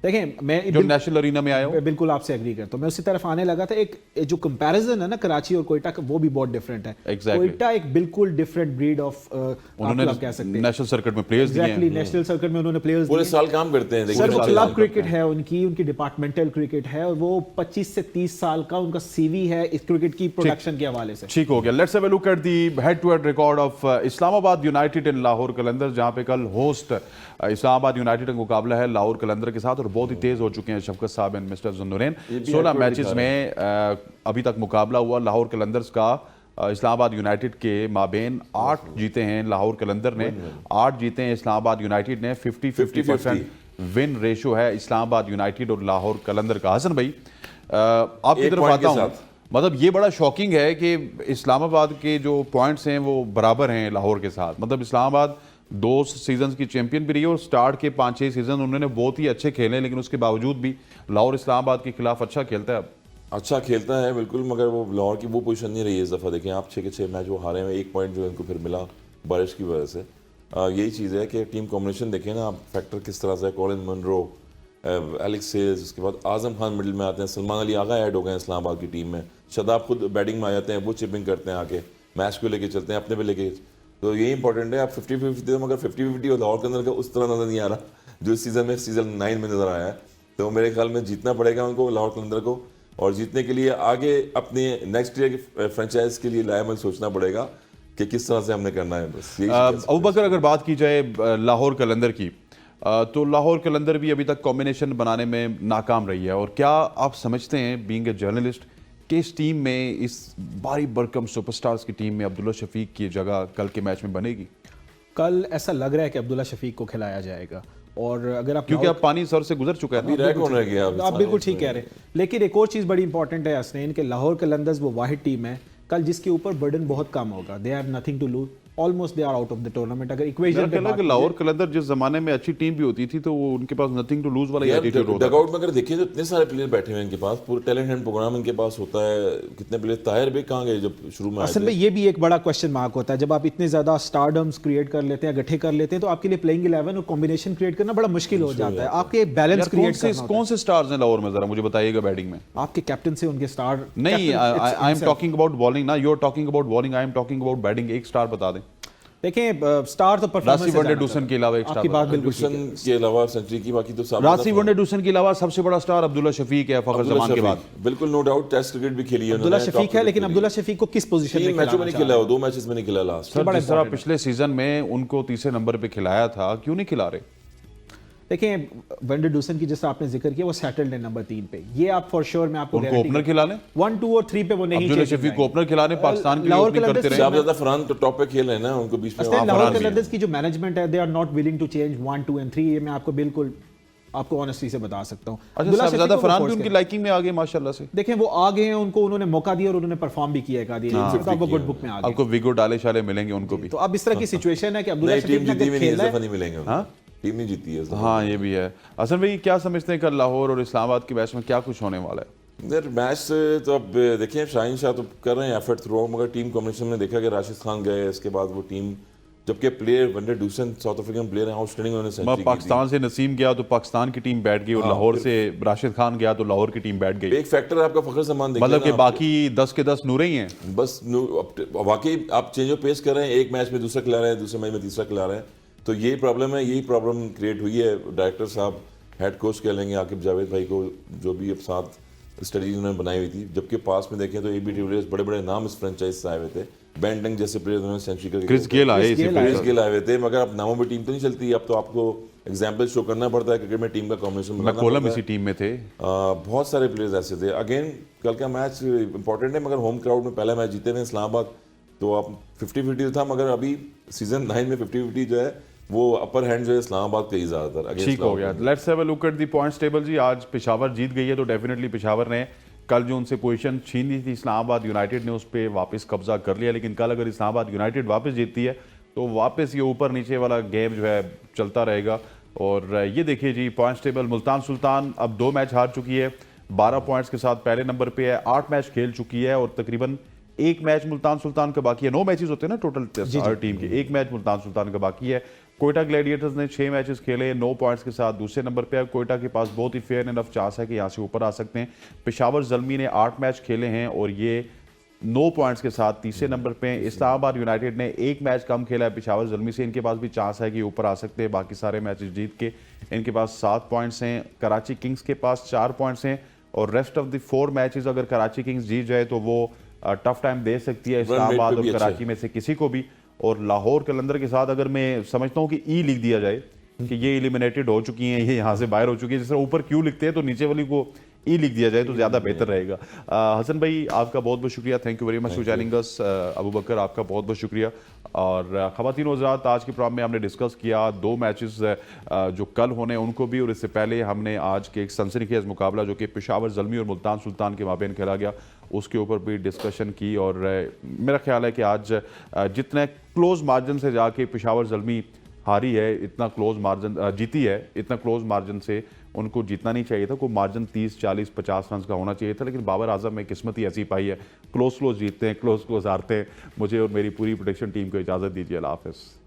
देखें मैं जो नेशनल अरीना में आया हो? मैं बिल्कुल आपसे एग्री करता हूं। मैं उसी तरफ आने लगा था। एक जो कंपैरिजन है ना कराची और कोयटा का, वो भी बहुत डिफरेंट है। Exactly. कोयटा एक बिल्कुल डिफरेंट ब्रीड ऑफ उन्होंने आप कह सकते हैं नेशनल सर्किट में प्लेयर्स दिए एग्जैक्टली हैं। नेशनल सर्किट में उन्होंने प्लेयर्स पूरे साल काम करते हैं। सर वो पूरे क्लब साल क्रिकेट है उनकी डिपार्टमेंटल क्रिकेट है, और वो 25 से 30 साल का उनका सीवी है इस क्रिकेट की प्रोडक्शन के हवाले से। ठीक हो गया। Let's have a look at the head to head record of Islamabad United in Lahore Qalandars, जहां पे कल होस्ट इस्लामाबाद यूनाइटेड का मुकाबला है लाहौर कलंदर के साथ, और बहुत ही तेज हो चुके हैं शफकत साहब एंड मिस्टर जुन्नुरैन। ये भी 16 head to head मैचेस दिखा में अभी तक मुकाबला हुआ लाहौर कलंदर्स का इस्लामाबाद यूनाइटेड के माबेन 8 जीते हैं लाहौर कलंदर ने, 8 जीते हैं इस्लामाबाद यूनाइटेड ने। 50-50% विन रेशो है इस्लामाबाद यूनाइटेड और लाहौर कलंदर का। हसन भाई आपकी एक तरफ point आता के हूं, साथ। मतलब ये बड़ा शॉकिंग है कि इस्लामाबाद के जो पॉइंट्स हैं वो बराबर हैं लाहौर के साथ। मतलब इस्लामाबाद 2 सीजन की चैंपियन भी रही है, और स्टार्ट के 5-6 सीजन उन्होंने बहुत ही अच्छे खेले, लेकिन उसके बावजूद भी लाहौर इस्लामाबाद के खिलाफ अच्छा खेलता है। अब अच्छा खेलता है बिल्कुल, मगर वो लाहौर की वो पोजीशन नहीं रही है इस दफ़ा। देखें आप 6 के 6 मैच वो हारे हैं, 1 पॉइंट जो इनको फिर मिला बारिश की वजह से। यही चीज़ है कि टीम कॉम्बिनेशन देखें ना आप, फैक्टर किस तरह से, कॉलिन मनरो, एलेक्स हेल्स, उसके बाद आजम खान मिडिल में आते हैं, सलमान अली आगा ऐड हो गए हैं इस्लामाबाद की टीम में, शादाब खुद बैटिंग में आ जाते हैं, वो चिपिंग करते हैं आके, मैच को लेके चलते हैं, अपने पे लेके। तो यही इंपॉर्टेंट है। आप 50-50 दो, मगर 50-50 और लाहौर के अंदर का उस तरह नजर नहीं आ रहा जो इस सीजन 9 में नजर आया है। तो मेरे ख्याल में जीतना पड़ेगा उनको लाहौर के अंदर को, और जीतने के लिए आगे अपने नेक्स्ट ईयर की फ्रेंचाइज के लिए लायमल सोचना पड़ेगा कि किस तरह से हमने करना है। बस यही कह सकते अबू बकर, अगर बात की जाए लाहौर कलंदर की, तो लाहौर कलंदर भी अभी तक कॉम्बिनेशन बनाने में नाकाम रही है। और क्या आप समझते हैं बीइंग ए जर्नलिस्ट कि इस टीम में, इस भारी भरकम सुपरस्टार्स की टीम में अब्दुल्ला शफीक की जगह कल के मैच में बनेगी? कल ऐसा लग रहा है कि अब्दुल्ला शफीक को खिलाया जाएगा, और अगर आप क्योंकि अब पानी सर से गुजर चुका है अभी ना। रह कौन रह गया? आप बिल्कुल ठीक कह रहे हैं। लेकिन एक और चीज़ बड़ी इंपॉर्टेंट है हसनैन, कि लाहौर कलंदर्स वो वाहिद टीम है कल जिसके ऊपर बर्डन बहुत कम होगा। They have nothing to lose, almost they are out of the tournament. अगर इक्वेशन पे बात लाहौर कलंदर जिस जमाने में अच्छी टीम भी होती थी तो वो उनके पास नथिंग टू लूज वाला एटीट्यूड होता है। डगआउट में अगर देखें तो इतने सारे प्लेयर बैठे हुए हैं इनके पास, पूरे टैलेंट एंड प्रोग्राम इनके पास होता है। कितने प्लेयर, ताहिर बेग कहाँ गए जब शुरू में आए असल थे? में ये भी एक बड़ा क्वेश्चन मार्क होता है जब आप इतने ज्यादा स्टारडम्स क्रिएट कर लेते हैं, गठे कर लेते हैं, तो आपके लिए प्लेइंग 11 और कॉम्बिनेशन क्रिएट करना बड़ा मुश्किल हो जाता है। आपके बैलेंस यार, क्रिएट करना होता कौन से स्टार्स हैं लाहौर में, जरा मुझे बताइएगा बैटिंग में। है। आपके कैप्टन से उनके स्टार नहीं, I am talking about bowling ना, you are talking about bowling, I am talking about batting. एक स्टार बता दें। देखें स्टार तो परफॉर्मेंस रासी वनडे डूसन के अलावा एक आपकी स्टार बात बिल्कुल ठीक है। डूसन के अलावा सेंचुरी की, बाकी तो सब रासी वनडे डूसन के अलावा सबसे बड़ा स्टार अब्दुल्ला शफीक है फखर अब्दुल्ला जमान के बाद। शफीक, बिल्कुल नो डाउट। टेस्ट क्रिकेट भी खेली है अब्दुल्ला उन्होंने, शफीक top है, लेकिन cricket अब्दुल्ला शफीक को किस पोजीशन 3 में मैचों में नहीं खिलाना खेला, वो 2 मैचेस में नहीं खेला लास्ट। सर बड़ा जिस तरह important पिछले सीजन में उनको तीसरे नंबर पे खिलाया था, क्यों नहीं खिला रहे? देखें वनडे डूसन की जैसा आपने जिक्र किया, वो सेटल्ड है नंबर 3 पे। ये आप फॉर श्योर मैं आपको उनको ओपनर खिला लें, 1, 2 और 3 पे वो नहीं अब्दुल्ला changing शफीक को रहेंगे। ओपनर खिला लें, पाकिस्तान के लिए लाहौर ओपनिंग कलंदर्स करते से रहे। शाहब ज़्यादा फरहान तो टॉप पे खेल रहे हैं ना, उनको बीच में लाहौर फरहान भी कलंदर्स की जो मैनेजमेंट है, they are not willing to change 1, 2 एंड 3। ये मैं आपको बिल्कुल आपको ऑनेस्टली से बता सकता हूँ। अच्छा, अब्दुल्ला साहब ज्यादा शफीक को फरहान force भी उनकी करें। लाइकिंग में आ गए माशाल्लाह से। देखें वो आ गए हैं, उनको उन्होंने मौका दिया और उन्होंने परफॉर्म भी किया एक आधी तो आपको गुड बुक में आ गए। आपको विगो डाले शाले मिलेंगे उनको भी। तो अब इस तरह की सिचुएशन है कि अब्दुल्ला नहीं, टीम शफीक ने जीती भी अगर नहीं, इस खेला दफा है, नहीं मिलेंगे उनको। हाँ? टीम नहीं जीती है इस दफा। हाँ ये भी है। असल में क्या समझते हैं कल लाहौर और इस्लामाबाद के मैच में क्या कुछ होने वाला है? इधर मैच से तो अब देखिए, शाहीन शाह तो कर रहे हैं एफर्ट थ्रू, मगर टीम कॉम्बिनेशन में देखा कि राशिद खान गए, इसके बाद वो टीम, जबकि player one day Dussen south African player हैं, आउटस्टैंडिंग उन्होंने सेंचुरी की थी। पाकिस्तान से नसीम गया तो पाकिस्तान की टीम बैठ गई, और लाहौर से राशिद खान गया तो लाहौर की टीम बैठ गई। एक फैक्टर आपका फखर जमान देखिए मतलब कि ना, बाकी 10 के 10 नूरे ही हैं। बस वाकई आप चेंज ऑफ पेस कर रहे हैं, एक मैच में दूसरा खिला रहे हैं, दूसरे मैच में तीसरा खिला रहे हैं। तो यही प्रॉब्लम है, यही प्रॉब्लम क्रिएट हुई है। डायरेक्टर साहब हेड कोच कह लेंगे आकिब जावेद भाई को, जो भी अब साथ स्टडीज उन्होंने बनाई हुई थी, जबकि पास में देखें तो एबी डिविलियर्स बड़े बड़े नाम इस फ्रेंचाइज से आए हुए थे, बेन डंग जैसे प्लेयर उन्होंने सेंचुरी करके क्रिस गेल आए इसी गेल आए। क्रिस गेल आए हुए थे, मगर अब नामों में टीम तो नहीं चलती। अब तो आपको एग्जाम्पल शो करना पड़ता है, क्रिकेट में टीम का कॉम्बिनेशन बनाना मैकोलम पड़ता इसी है। टीम में थे। बहुत सारे प्लेयर्स ऐसे थे। अगेन कल का मैच इंपॉर्टेंट है, मगर होम क्राउड में पहला मैच जीते हुए इस्लामाबाद, तो आप 50-50 था, मगर अभी सीजन 9 में 50-50 जो है वो अपर हैंड जो है इस्लामाबाद का ही ज्यादातर against ठीक हो गया। Islamabad. Let's have a look at the points table जी। आज पेशावर जीत गई है, तो डेफिनेटली पेशावर ने कल जो उनसे पोजीशन छीन ली थी इस्लामाबाद यूनाइटेड ने, उस पर वापस कब्जा कर लिया। लेकिन कल अगर इस्लामाबाद यूनाइटेड वापस जीतती है तो वापस ये ऊपर नीचे वाला गेम जो है चलता रहेगा। और ये देखिए जी पॉइंट्स टेबल, मुल्तान सुल्तान अब 2 मैच हार चुकी है, 12 पॉइंट्स के साथ पहले नंबर पे है, 8 मैच खेल चुकी है और तकरीबन 1 मैच मुल्तान सुल्तान का बाकी है। 9 मैचेस होते हैं ना टोटल हर टीम के, 1 मैच मुल्तान सुल्तान का बाकी है। कोयटा ग्लैडिएटर्स ने 6 मैचेस खेले, 9 पॉइंट्स के साथ दूसरे नंबर पे है। कोयटा के पास बहुत ही फेयर इनफ चांस है कि यहाँ से ऊपर आ सकते हैं। पेशावर ज़ल्मी ने 8 मैच खेले हैं और ये 9 पॉइंट्स के साथ तीसरे नंबर पे हैं। इस्लामाबाद यूनाइटेड ने 1 मैच कम खेला है पेशावर ज़ल्मी से, इनके पास भी चांस है कि ऊपर आ सकते हैं। बाकी सारे मैचेस जीत के इनके पास 7 पॉइंट्स हैं। कराची किंग्स के पास 4 पॉइंट्स हैं और रेस्ट ऑफ द 4 मैचेस अगर कराची किंग्स जीत जाए तो वो टफ टाइम दे सकती है इस्लामाबाद पे भी और अच्छा कराची में से किसी को भी। और लाहौर कलंदर के साथ अगर मैं समझता हूँ कि ई लिख दिया जाए कि ये एलिमिनेटेड हो चुकी हैं, ये यहाँ से बाहर हो चुकी है, जिस तरह ऊपर क्यू लिखते हैं तो नीचे वाली को ई लिख दिया जाए तो ज़्यादा बेहतर रहेगा। हसन भाई आपका बहुत बहुत शुक्रिया, thank you very much for joining us. Abu Bakar आपका बहुत बहुत शुक्रिया। और ख़वातीन व हज़रात, आज के प्रोग्राम में हमने डिस्कस किया 2 मैचेस जो कल होने उनको भी, और इससे पहले हमने आज के एक सनसनीखेज मुकाबला जो कि पेशावर ज़ल्मी और मुल्तान सुल्तान के माबेन खेला गया उसके ऊपर भी डिस्कशन की। और मेरा ख्याल है कि आज जितने क्लोज मार्जिन से जाके पेशावर ज़ल्मी हारी है, इतना क्लोज मार्जिन जीती है, इतना क्लोज मार्जिन से उनको जीतना नहीं चाहिए था। कोई मार्जिन 30, 40, 50 रन का होना चाहिए था, लेकिन बाबर आजम में किस्मत ही ऐसी पाई है, क्लोज जीतते हैं, क्लोज हारते हैं। मुझे और मेरी पूरी प्रोटेक्शन टीम को इजाज़त दीजिए। अल्लाह हाफ़िज़।